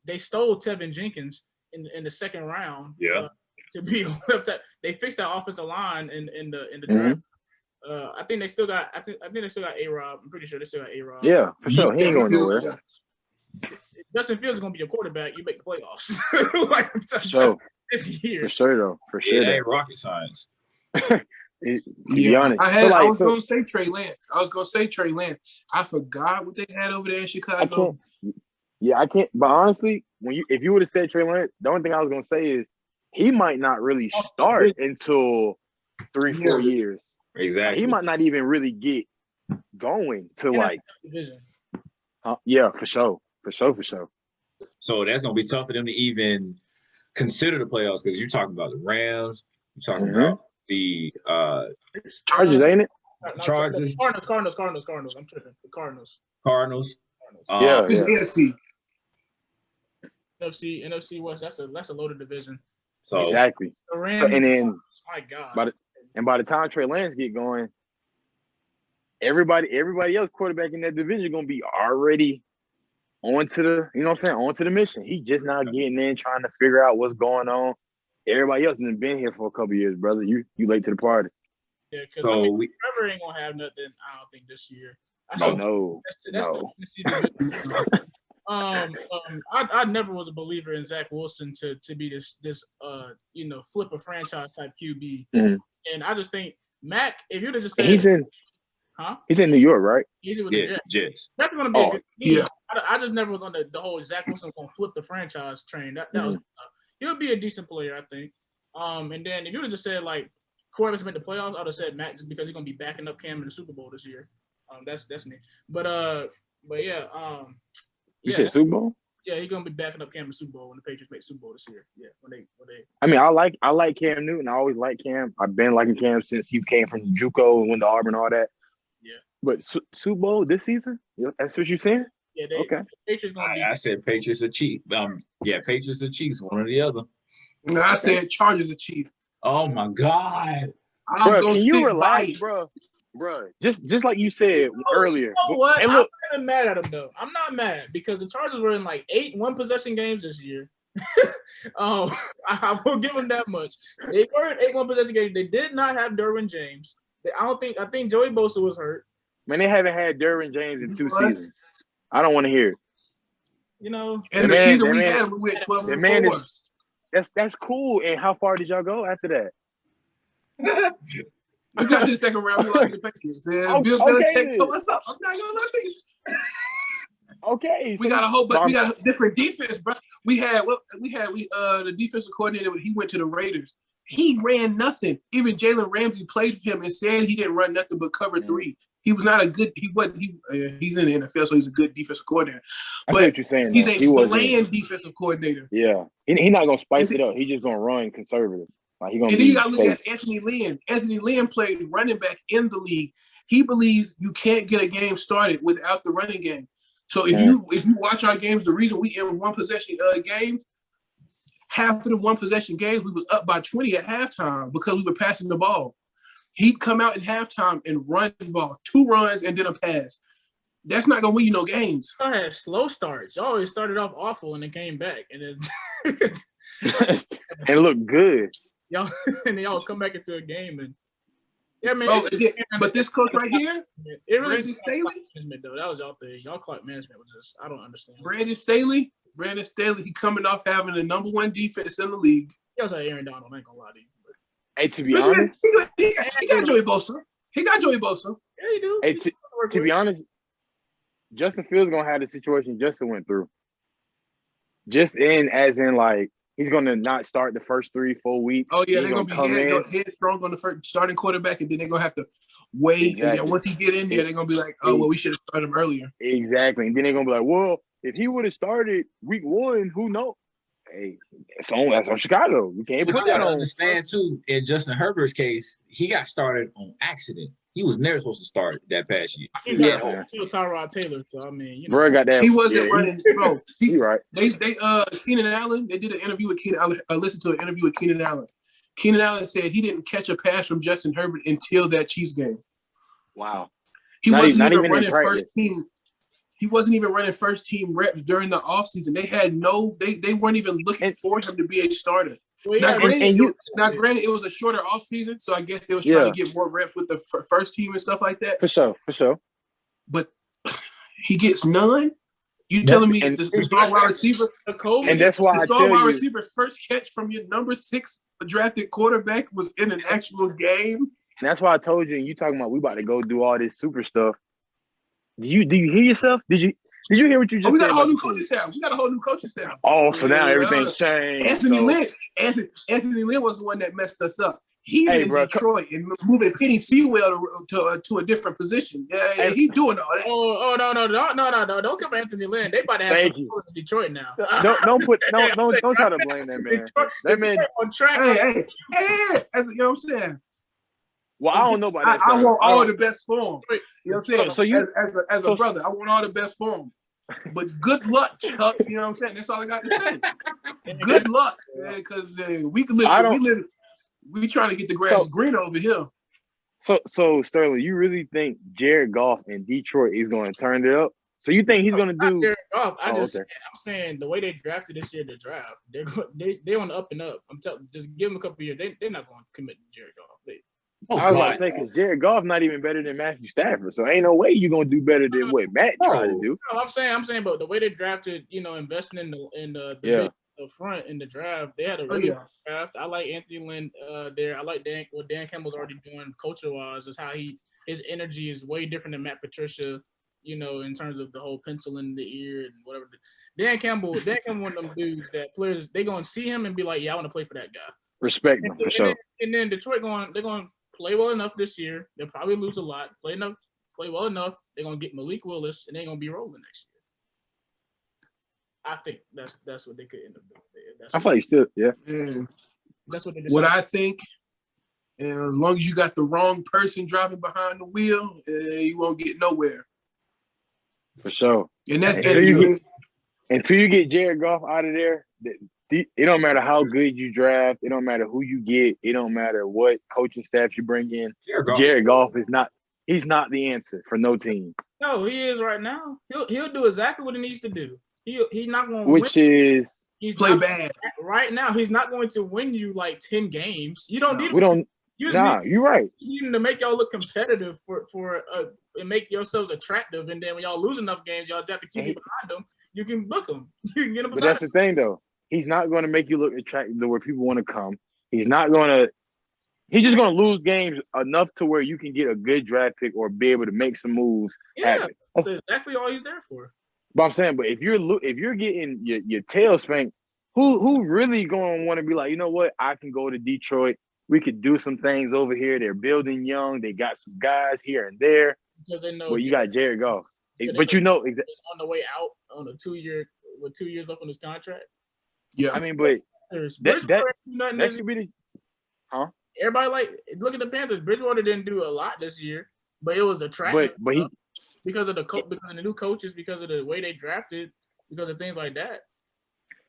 They stole Tevin Jenkins in the second round. Yeah. To be they fixed that offensive line in the draft. I think they still got. I think they still got A-Rob. I'm pretty sure they still got A-Rob. Yeah, for sure. He ain't going nowhere. Justin Fields is gonna be your quarterback. You make the playoffs. Like, this year. For sure, though. For sure. It ain't rocket science. To be honest, I was gonna say Trey Lance. I forgot what they had over there in Chicago. I can't. But honestly, if you would have said Trey Lance, the only thing I was gonna say is he might not really start until 3-4 years. Exactly. He might not even really get going to division. Yeah, for sure. So that's gonna be tough for them to even consider the playoffs because you're talking about the Rams, you're talking about the Chargers, ain't it? Chargers. Cardinals. I'm tripping. The Cardinals. Yeah. NFC West. That's a loaded division. So exactly. The Rams, and then my God. By the time Trey Lance get going, everybody else quarterback in that division gonna be already onto the mission. He just now getting in, trying to figure out what's going on. Everybody else has been here for a couple years, brother. You late to the party. Yeah, because Trevor ain't gonna have nothing. I don't think this year. No. I never was a believer in Zach Wilson to be this flip a franchise type QB, and I just think Mac, if you'd have just said he's in New York, right? He's with the Jets. That's gonna be a good team. Yeah. I just never was on the whole Zach Wilson gonna flip the franchise train. That was he'll be a decent player, I think. And then if you would have just said like whoever's made the playoffs, I would have said Mac just because he's gonna be backing up Cam in the Super Bowl this year. That's me. But yeah. You said Super Bowl? Yeah, he's gonna be backing up Cam in the Super Bowl when the Patriots make Super Bowl this year. Yeah, when they. I mean, I like Cam Newton. I always like Cam. I've been liking Cam since he came from JUCO and went to Auburn and all that. Yeah. But Super Bowl this season? That's what you're saying? Yeah. Okay. Patriots gonna be. I said Patriots or Chiefs. Patriots or Chiefs, one or the other. No, I said Chargers or Chiefs. Oh my God. Bro, can you relax, bro? Bro, just like you said earlier. You know what? Hey, I'm look, not even mad at him though. I'm not mad because the Chargers were in like 8 one-possession games this year. I will give them that much. They were in 8 one-possession games. They did not have Derwin James. I think Joey Bosa was hurt. Man, they haven't had Derwin James in 2 seasons. I don't want to hear it. You know, and the season we had, we went 12 and 4. That's cool. And how far did y'all go after that? We got to the second round. We lost to the Patriots. Bill Belichick told us up. I'm not gonna lie to you. Okay, we got a different defense, bro. We had the defensive coordinator. He went to the Raiders. He ran nothing. Even Jalen Ramsey played for him and said he didn't run nothing but cover 3. He was not a good. He wasn't. He's in the NFL, so he's a good defensive coordinator. But I get what you're saying, he's a bland defensive coordinator. Yeah, he's not gonna spice it up. He's just gonna run conservative. Like and then you got to look at Anthony Lynn. Anthony Lynn played running back in the league. He believes you can't get a game started without the running game. So if you watch our games, the reason we in one possession games, half of the one possession games we was up by 20 at halftime because we were passing the ball. He'd come out in halftime and run the ball, 2 runs and then a pass. That's not gonna win you no games. Y'all had slow starts. Y'all always started off awful and then came back and then and looked good. Y'all come back into a game and man. But this coach right here, it really Brandon Staley, though. That was y'all thing. Y'all clock management was just I don't understand. Brandon Staley, he coming off having the number 1 defense in the league. He also had Aaron Donald. I ain't gonna lie to you. Hey, to be honest, he got Joey Bosa. Yeah, he do. Hey, to be honest, Justin Fields gonna have the situation Justin went through. As in like he's gonna not start the first 3-4 weeks. Oh yeah, they're gonna be headstrong on the first starting quarterback, and then they're gonna have to wait. Exactly. And then once he get in there, they're gonna be like, "Oh well, we should have started him earlier." Exactly, and then they're gonna be like, "Well, if he would have started week 1, who knows?" Hey, that's on Chicago. You can't put that on. Understand too. In Justin Herbert's case, he got started on accident. He was never supposed to start that past year. He Yeah. got Tyrod Taylor, so I mean, you know. Bro got that. He wasn't running, bro. He right. They Keenan Allen, they did an interview with Keenan Allen. I listened to an interview with Keenan Allen. Keenan Allen said he didn't catch a pass from Justin Herbert until that Chiefs game. Wow. He Not wasn't even even in running practice. first team. He wasn't even running first team reps during the offseason. They had they weren't even looking for him to be a starter. Well, Now, yeah, granted, it was a shorter offseason, so I guess they was trying to get more reps with the first team and stuff like that. For sure. But he gets none. You telling me the star wide receiver, and that's why the I star tell wide you, receiver's first catch from your number 6 drafted quarterback was in an actual game. and that's why I told you. And you talking about we about to go do all this super stuff. Do you hear yourself? Did you hear what you just We said? got a whole new coaching staff. We got a whole new coaching staff. Oh, so now everything's changed. Anthony Lynn was the one that messed us up. He's in bro, Detroit and moving Penny Sewell to a different position. Yeah, he's doing all that. Oh no! Don't come for Anthony Lynn. They about to have some in Detroit now. Don't try to blame that man. That man on track. Hey, you know what I'm saying? Well, I don't know about that. I want all the best for him. You know what I'm saying? So you, as a brother, I want all the best for him. But good luck, Chuck. You know what I'm saying? That's all I got to say. Good luck, man, because we trying to get the grass green over here. So Sterling, you really think Jared Goff in Detroit is going to turn it up? So you think he's going to do? Jared Goff. I'm saying the way they drafted this year, the draft, they're on the up and up. Just give them a couple of years. They're not going to commit to Jared Goff. I was about to say, because Jared Goff not even better than Matthew Stafford, so ain't no way you're gonna do better than what Matt trying to do. No, I'm saying, but the way they drafted, investing in the front in the draft, they had a really good draft. I like Anthony Lynn there. I like what Dan Campbell's already doing culture wise, is how his energy is way different than Matt Patricia. In terms of the whole pencil in the ear and whatever. Dan Campbell, one of them dudes that players they gonna see him and be like, yeah, I want to play for that guy. Respect him for sure. And then Detroit they're going to play well enough this year. They'll probably lose a lot. Play well enough. They're going to get Malik Willis, and they're going to be rolling next year. I think that's what they could end up doing. I thought you still, yeah. That's what they decided. What I think, and as long as you got the wrong person driving behind the wheel, you won't get nowhere. For sure. And that's until you get Jared Goff out of there. It don't matter how good you draft. It don't matter who you get. It don't matter what coaching staff you bring in. Jared Goff is not. He's not the answer for no team. No, he is right now. He'll do exactly what he needs to do. He's not going to win. He's play bad right now. He's not going to win you like 10 games. You don't need. We don't. You're right. You need to make y'all look competitive and make yourselves attractive. And then when y'all lose enough games, y'all have to keep behind them. You can book them. You can get them. But that's the thing, though. He's not going to make you look attractive to where people want to come. He's just going to lose games enough to where you can get a good draft pick or be able to make some moves. Yeah, that's exactly all he's there for. But I'm saying, if you're getting your tail spanked, who really going to want to be like, you know what? I can go to Detroit. We could do some things over here. They're building young. They got some guys here and there. Because they know. Well, you got Jared Goff. But exactly on the way out on a 2 year with 2 years left on his contract. Yeah, I mean, but that should be the Everybody look at the Panthers. Bridgewater didn't do a lot this year, but it was attractive. But he because of the new coaches, because of the way they drafted, because of things like that.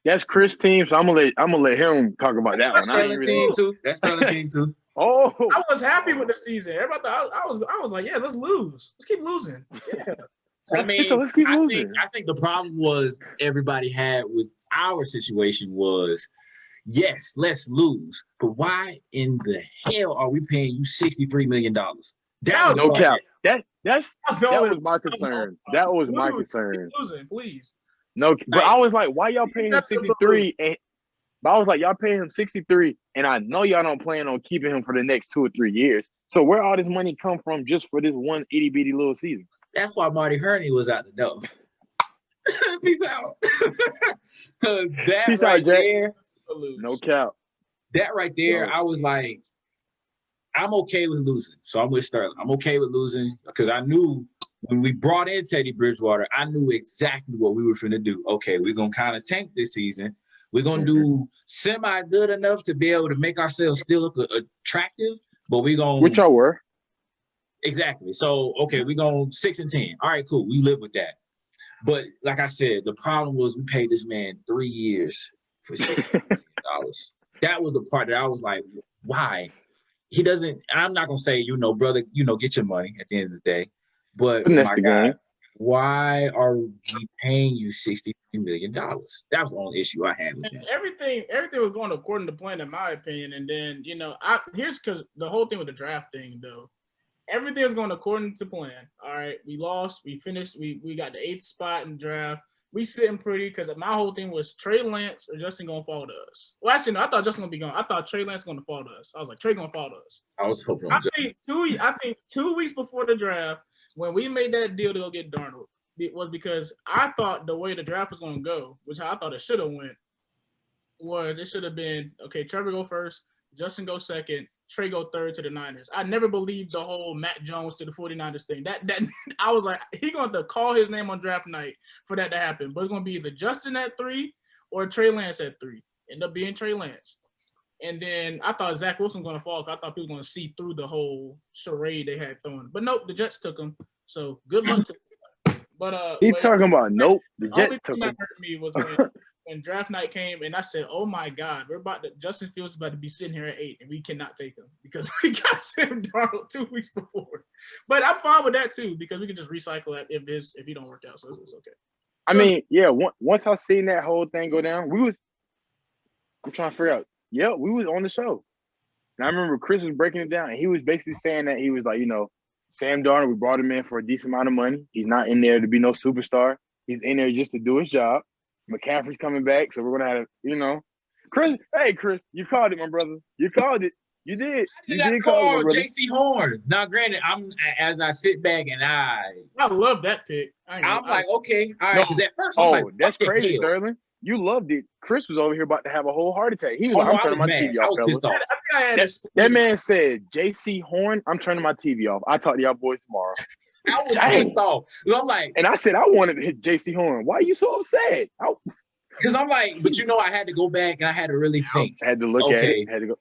That's Chris' team, so I'm gonna let him talk about that one. That's Sterling team too. Oh, I was happy with the season. Everybody thought I was like, yeah, let's lose. Let's keep losing. Yeah. I mean, I think the problem was everybody had with our situation was, yes, let's lose, but why in the hell are we paying you $63 million? No cap. That was my concern. That was my concern. Losing, please. No, but I was like, why y'all paying him 63? But I was like, y'all paying him 63, and I know y'all don't plan on keeping him for the next 2 or 3 years. So where all this money come from just for this one itty bitty little season? That's why Marty Hurney was out the door. Peace out. Peace out, Jack. No cap. That right there, I was like, I'm okay with losing. So I'm with Sterling. I'm okay with losing because I knew when we brought in Teddy Bridgewater, I knew exactly what we were finna do. Okay, we're going to kind of tank this season. We're going to do semi-good enough to be able to make ourselves still look attractive, but we're going to – Which y'all were. Exactly. So, okay, we're going 6 and 10. All right, cool. We live with that. But like I said, the problem was we paid this man 3 years for $60 million. That was the part that I was like, why? He doesn't, I'm not going to say, brother, get your money at the end of the day. But Finesse my the God, game. why are we paying you $63 million? That was the only issue I had with that. Everything was going according to plan, in my opinion. And then, here's because the whole thing with the draft thing, though. Everything is going according to plan. All right, we lost. We finished. We got the 8th spot in the draft. We sitting pretty because my whole thing was Trey Lance or Justin going to fall to us. Well, actually, no, I thought Justin going to be gone. I thought Trey Lance going to fall to us. I was like, Trey going to fall to us. I was hoping. I think 2 weeks before the draft, when we made that deal to go get Darnold, it was because I thought the way the draft was going to go, which I thought it should have went, was it should have been, okay, Trevor go first, Justin go second, Trey go third to the Niners. I never believed the whole Matt Jones to the 49ers thing. That I was like, he going to have to call his name on draft night for that to happen. But it's going to be either Justin at 3 or Trey Lance at 3. End up being Trey Lance. And then I thought Zach Wilson was going to fall because I thought people were going to see through the whole charade they had thrown. But nope, the Jets took him. So good luck to them. But He's talking about nope. The Jets took him. him. That hurt me was when draft night came and I said, "Oh my God, Justin Fields is about to be sitting here at 8 and we cannot take him because we got Sam Darnold 2 weeks before." But I'm fine with that too because we can just recycle that if he don't work out, so it's okay. I mean, yeah. Once I seen that whole thing go down, I'm trying to figure out. Yeah, we was on the show, and I remember Chris was breaking it down, and he was basically saying that he was like, Sam Darnold, we brought him in for a decent amount of money. He's not in there to be no superstar. He's in there just to do his job. McCaffrey's coming back, so we're gonna have Chris. Hey, Chris, you called it, my brother. You called it. You did. You did call it, my J.C. Horn. Now, granted, as I sit back and I love that pick. I'm like, okay, all right. Because at first, I'm like, that's crazy, hell? Sterling. You loved it. Chris was over here about to have a whole heart attack. He was Oh, like, no, I'm turning my TV off, I was pissed fellas. off. That man said, J.C. Horn, I'm turning my TV off. I'll talk to y'all boys tomorrow. I was pissed off. I'm like, and I said, I wanted to hit J.C. Horn. Why are you so upset? Because I'm like, but I had to go back and I had to really think. I had to look at it. Had to go.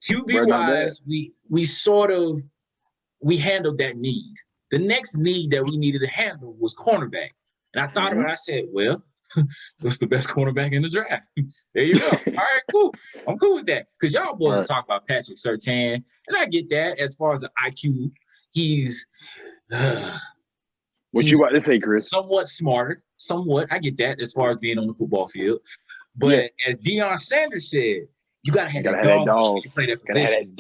QB-wise, we handled that need. The next need that we needed to handle was cornerback. And I thought about it, I said, well, what's the best cornerback in the draft? There you go. All right, cool. I'm cool with that. Because y'all boys talk about Patrick Surtain, and I get that as far as the IQ. He's what you about to say, Chris? Somewhat smarter. Somewhat. I get that as far as being on the football field. But as Deion Sanders said, you gotta have that dog. You play that position.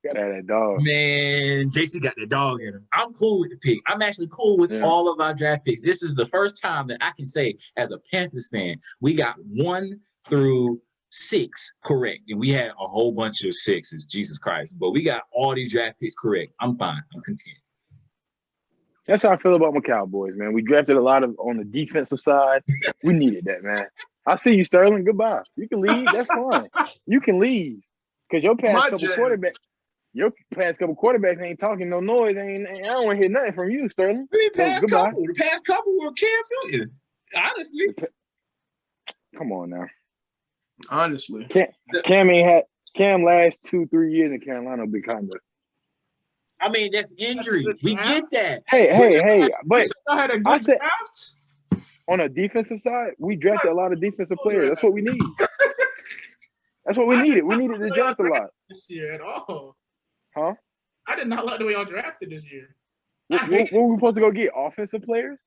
Gotta have that dog. Man, JC got that dog in him. I'm cool with the pick. I'm actually cool with all of our draft picks. This is the first time that I can say, as a Panthers fan, we got 1 through 6 correct. And we had a whole bunch of 6s, Jesus Christ. But we got all these draft picks correct. I'm fine. I'm content. That's how I feel about my Cowboys, man. We drafted a lot on the defensive side. We needed that, man. I see you, Sterling. Goodbye. You can leave. That's fine. You can leave. Because your past couple quarterbacks ain't talking no noise. I don't want to hear nothing from you, Sterling. The past couple were Cam Newton. Honestly. Come on now. Honestly. Cam last 2-3 years in Carolina will be kind of. I mean, that's injury. We get that. Hey. But I had a good draft. On a defensive side, we drafted a lot of defensive players. That's what we need. That's what we needed. We needed to draft a lot. This year at all. Huh? I did not like the way y'all drafted this year. What were we supposed to go get? Offensive players?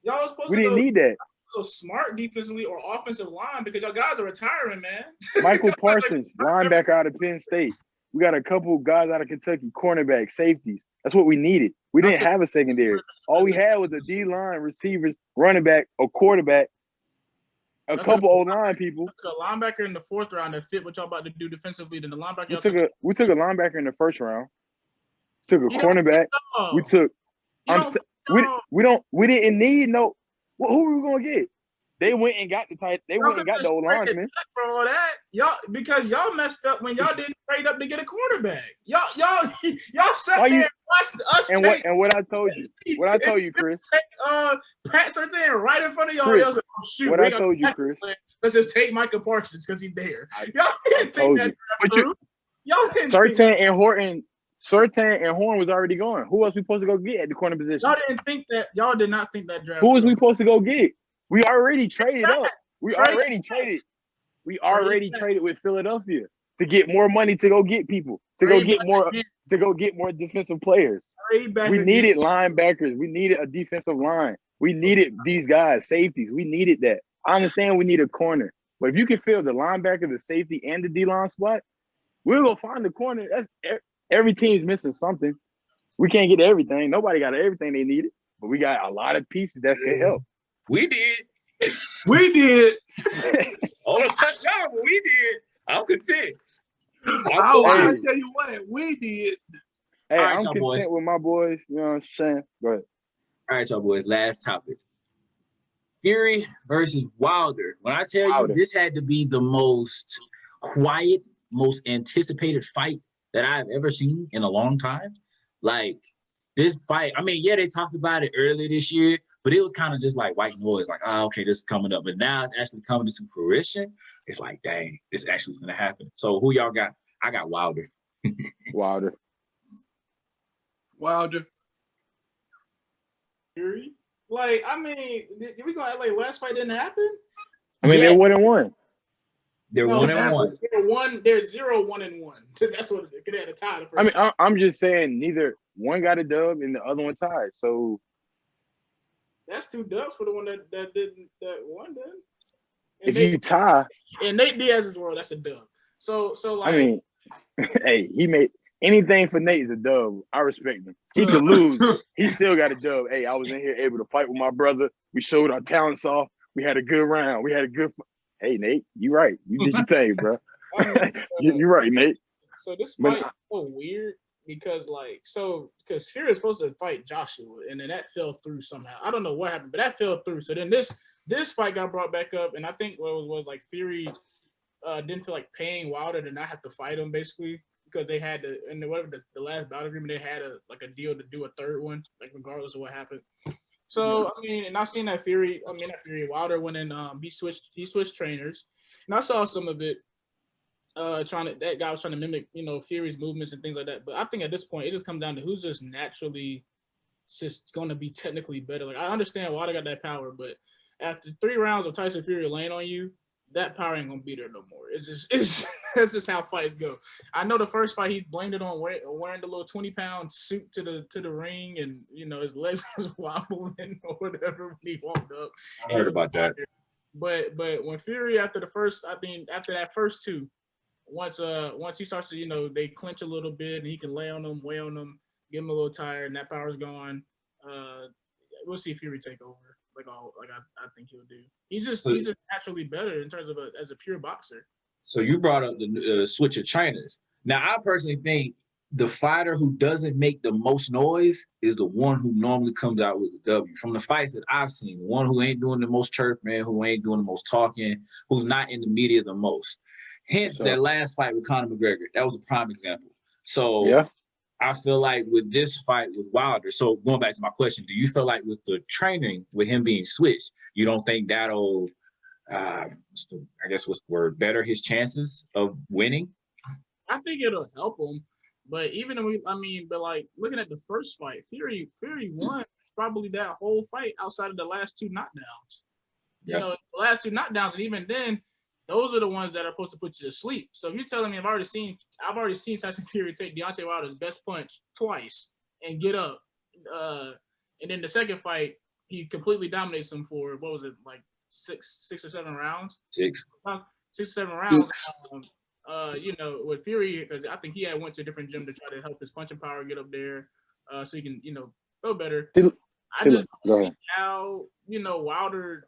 Y'all was supposed we didn't need that. Go smart defensively or offensive line because y'all guys are retiring, man. Michael Parsons, linebacker out of Penn State. We got a couple guys out of Kentucky, cornerback, safeties. That's what we needed. We didn't have a secondary. All we had was a D-line, receivers, running back, a quarterback, a couple O-line people. A linebacker in the 4th round that fit what y'all about to do defensively. Then the linebacker. We took a linebacker in the 1st round. Took a cornerback. We took. We didn't need no. Well, who were we gonna get? They went and got the tight. They went and got the old lineman. For all that, because y'all messed up when y'all didn't trade up to get a quarterback. Y'all sat there and watched us. And what I told you, Chris. Pat Surtain right in front of y'all. Chris, y'all like, oh, shoot, what I told you, Chris. Let's just take Michael Parsons because he's there. Y'all didn't think that through. Y'all didn't. Surtain and Horton Surtain and Horn was already going. Who else we supposed to go get at the corner position? Y'all did not think that draft. Who was we supposed to go get? We already traded up. We already traded with Philadelphia to get more money to go get people, to go get more defensive players. We needed linebackers. We needed a defensive line. We needed these guys, safeties. We needed that. I understand we need a corner, but if you can fill the linebacker, the safety, and the D-line spot, we'll go find the corner. Every team's missing something. We can't get everything. Nobody got everything they needed, but we got a lot of pieces that can help. We did. On a touchdown, but we did. I'm content. I'll tell you what, we did. Hey, right, I'm content with my boys. You know what I'm saying? Go ahead. All right, y'all boys. Last topic. Fury versus Wilder. When I tell you this had to be the most quiet, most anticipated fight that I've ever seen in a long time. Like, this fight, I mean, yeah, they talked about it earlier this year, but it was kind of just like white noise, like, oh, okay, this is coming up. But now it's actually coming into fruition. It's like, dang, this actually going to happen. So who y'all got? I got Wilder. Wilder. Fury? Like, I mean, did we go LA last fight didn't happen? I mean, they're 1-1. They're 1-1. They're 0-1-1. That's what they had a tie. I mean, I'm just saying neither one got a dub and the other one tied. So that's 2 dubs for the one that won. Then if you tie, in Nate Diaz's world, that's a dub. So like, I mean, hey, he made anything for Nate is a dub. I respect him. He could lose. He still got a dub. Hey, I was in here able to fight with my brother. We showed our talents off. We had a good round. We had a good. Hey, Nate, you right. You did your thing, bro. You're right, Nate. So this fight is so weird because Fury is supposed to fight Joshua, and then that fell through somehow. I don't know what happened, but that fell through. So then this fight got brought back up, and I think what it was like Fury didn't feel like paying Wilder to not have to fight him, basically, because they had to, and whatever the last bout agreement, they had a deal to do a third one, like regardless of what happened. So I mean, and I seen that Wilder went in. He switched trainers, and I saw some of it. That guy was trying to mimic, Fury's movements and things like that. But I think at this point, it just comes down to who's just naturally just going to be technically better. Like, I understand Wilder got that power, but after 3 rounds of Tyson Fury laying on you, that power ain't gonna be there no more. That's just how fights go. I know the first fight he blamed it on wearing the little 20-pound suit to the ring, and his legs was wobbling or whatever when he walked up. I heard about that. But when Fury after that first 2, once he starts to they clinch a little bit and he can lay on them, weigh on them, get him a little tired, and that power's gone. We'll see Fury take over. I think he'll do. He's just naturally better in terms of as a pure boxer. So you brought up the switch of trainers. Now, I personally think the fighter who doesn't make the most noise is the one who normally comes out with the W. From the fights that I've seen, one who ain't doing the most chirping, who ain't doing the most talking, who's not in the media the most. Hence, that last fight with Conor McGregor, that was a prime example. So yeah. I feel like with this fight with Wilder, so going back to my question, do you feel like with the training, with him being switched, you don't think that'll, what's the word, better his chances of winning? I think it'll help him. But looking at the first fight, Fury won probably that whole fight outside of the last 2 knockdowns. Yeah. The last 2 knockdowns, and even then, those are the ones that are supposed to put you to sleep. So if you're telling me I've already seen Tyson Fury take Deontay Wilder's best punch twice and get up, and then the second fight he completely dominates him for what was it, like 6 or 7 rounds? 6 or 7 rounds. With Fury, because I think he had went to a different gym to try to help his punching power get up there, so he can go better. I just don't see how Wilder.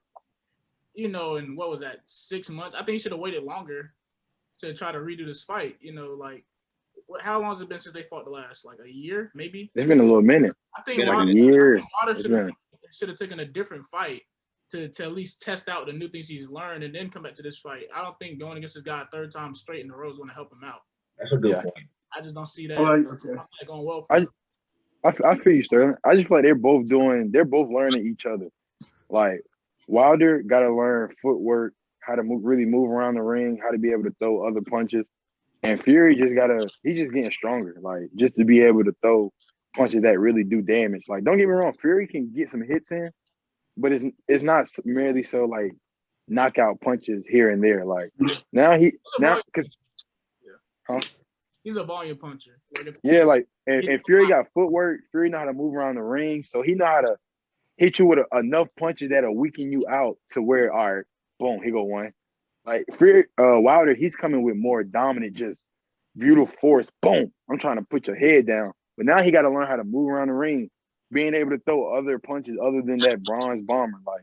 In what was that, 6 months? I think he should have waited longer to try to redo this fight. How long has it been since they fought the last? Like a year, maybe? It's been a little minute. I think Wilder should have taken a different fight to at least test out the new things he's learned and then come back to this fight. I don't think going against this guy a 3rd time straight in a row is going to help him out. That's a good point. I just don't see that. Going well for him. I feel you, Sterling. I just feel like they're both learning each other. Like, Wilder got to learn footwork, how to really move around the ring, how to be able to throw other punches. And Fury he's just getting stronger, like just to be able to throw punches that really do damage. Like, don't get me wrong, Fury can get some hits in, but it's not merely so like knockout punches here and there. Like because he's a volume puncher. Yeah, like and Fury got footwork. Fury know how to move around the ring, so he know how to hit you with enough punches that'll weaken you out to where, all right, boom, here go one. Like Fury, Wilder, he's coming with more dominant, just brutal force. Boom, I'm trying to put your head down. But now he got to learn how to move around the ring, being able to throw other punches other than that bronze bomber. Like,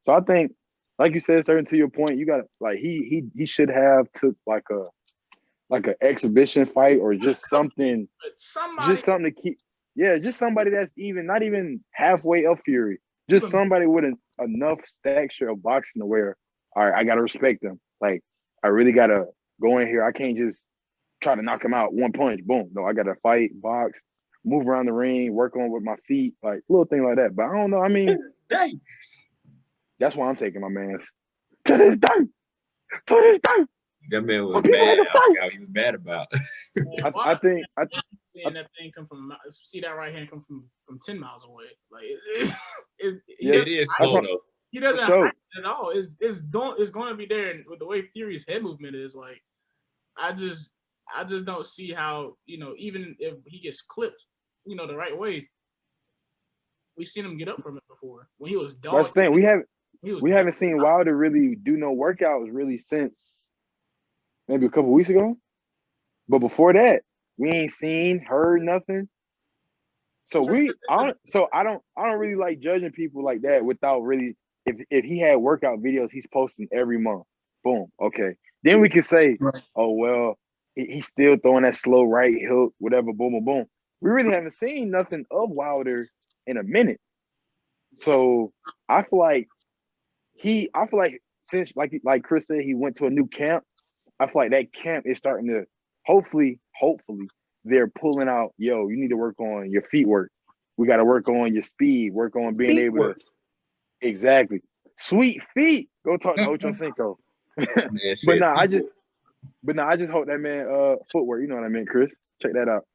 so I think, like you said, certain to your point, you got to like he should have took like an exhibition fight or just something, just something to keep. Yeah, just somebody that's not even halfway up Fury. Just somebody with enough stature of boxing to where, all right, I gotta respect them. Like, I really gotta go in here. I can't just try to knock him out one punch, boom. No, I gotta fight, box, move around the ring, work on with my feet, like little thing like that. But I don't know. I mean, that's why I'm taking my man's to this day. To this day. That man was mad. I he was mad about. I think seeing that thing come from that right hand come from 10 miles away. Like it is slow though. He doesn't have it at all. It's going to be there, and with the way Fury's head movement is, like I just don't see how, even if he gets clipped, the right way. We've seen him get up from it before when he was dog. That's the thing. We haven't seen Wilder really do no workouts really since maybe a couple weeks ago. But before that, we ain't seen, heard nothing. So I don't really like judging people like that without really, if he had workout videos he's posting every month, boom, okay. Then we can say, oh well, he's still throwing that slow right hook, whatever, boom, boom, boom. We really haven't seen nothing of Wilder in a minute. So I feel like since like Chris said, he went to a new camp. I feel like that camp is starting to hopefully they're pulling out, yo, you need to work on your feet work. We got to work on your speed, work on being able to exactly. Sweet feet. Go talk to Ocho Cinco. But I just hope that man footwork, you know what I mean, Chris? Check that out.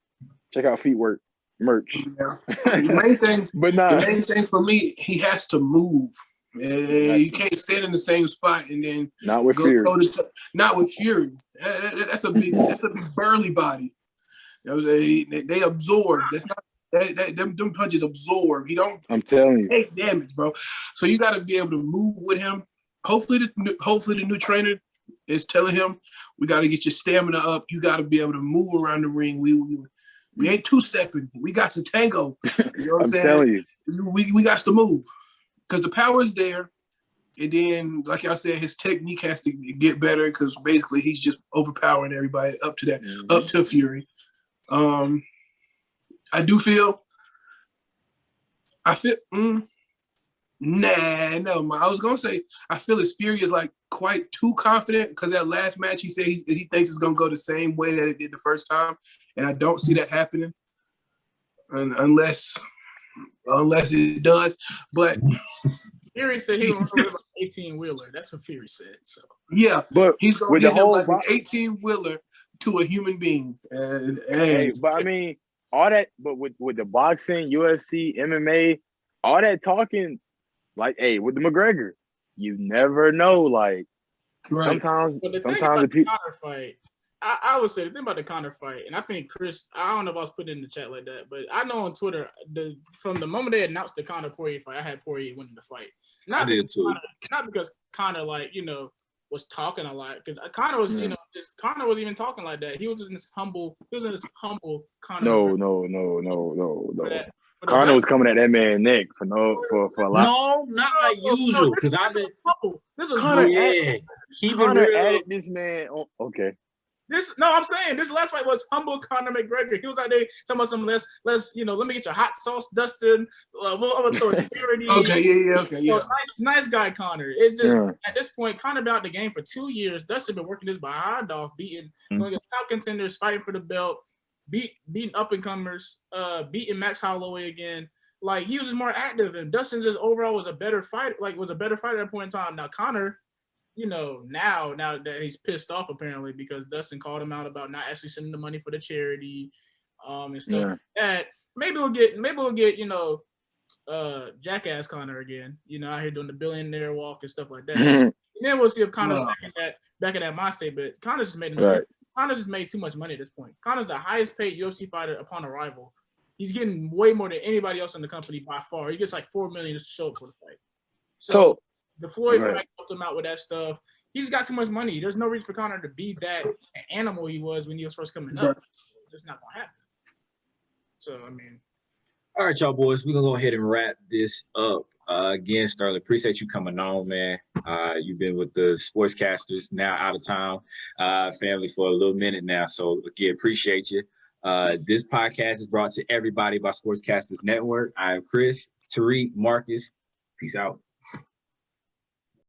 Check out feet work merch. Yeah. The main thing for me, he has to move. You can't stand in the same spot and then not with Fury. Not with Fury. That's a big burly body. They absorb. That's not them punches absorb. He don't. I'm telling you, take damage, bro. So you got to be able to move with him. Hopefully the new trainer is telling him we got to get your stamina up. You got to be able to move around the ring. We ain't two-stepping. We got to tango. You know what I'm saying? Telling you, we got to move. Because the power is there, and then, like I said, his technique has to get better because basically he's just overpowering everybody up to that, up to Fury. I feel, no. I was gonna say I feel his Fury is like quite too confident because that last match he said he thinks it's gonna go the same way that it did the first time, and I don't see that happening, unless it does. But Fury said he was about 18-wheeler. That's what Fury said. So yeah, but he's going to hit him like an 18-wheeler to a human being. But I mean, all that. But with the boxing, UFC, MMA, all that talking, like, hey, with the McGregor, you never know. Like sometimes the people fight. I would say the thing about the Conor fight, and I think Chris, I don't know if I was putting it in the chat like that, but I know on Twitter, from the moment they announced the Conor Poirier fight, I had Poirier winning the fight. Not because Conor, was talking a lot, because Conor was, Conor wasn't even talking like that. He was in this humble Conor. No. Conor was coming at that man's neck for a lot. No, not like usual. Because this was Conor. Conor added this man. Okay. I'm saying this last fight was humble Conor McGregor. He was out there talking about some less, let me get your hot sauce dusted. I'm gonna throw charity. Okay. Nice guy Conor. It's just at this point, Conor been out the game for 2 years. Dustin been working his behind off, beating top contenders, fighting for the belt, beating up and comers, beating Max Holloway again. Like he was just more active, and Dustin just overall was a better fighter. Like was a better fighter at that point in time. Now Conor, now that he's pissed off apparently because Dustin called him out about not actually sending the money for the charity, and stuff like that. Maybe we'll get jackass Connor again. Out here doing the billionaire walk and stuff like that. And then we'll see if Connor's back in that mind state. But Connor's just made Connor's just made too much money at this point. Connor's the highest paid UFC fighter upon arrival. He's getting way more than anybody else in the company by far. He gets like $4 million just to show up for the fight. So the Floyd fight helped him out with that stuff. He's got too much money. There's no reason for Conor to be that animal he was when he was first coming up. It's just not gonna happen. So I mean. All right, y'all boys, we're gonna go ahead and wrap this up. Again, Sterling, appreciate you coming on, man. You've been with the Sportscasters, now out of town family for a little minute now. So again, appreciate you. This podcast is brought to everybody by Sportscasters Network. I am Chris, Tariq, Marcus. Peace out.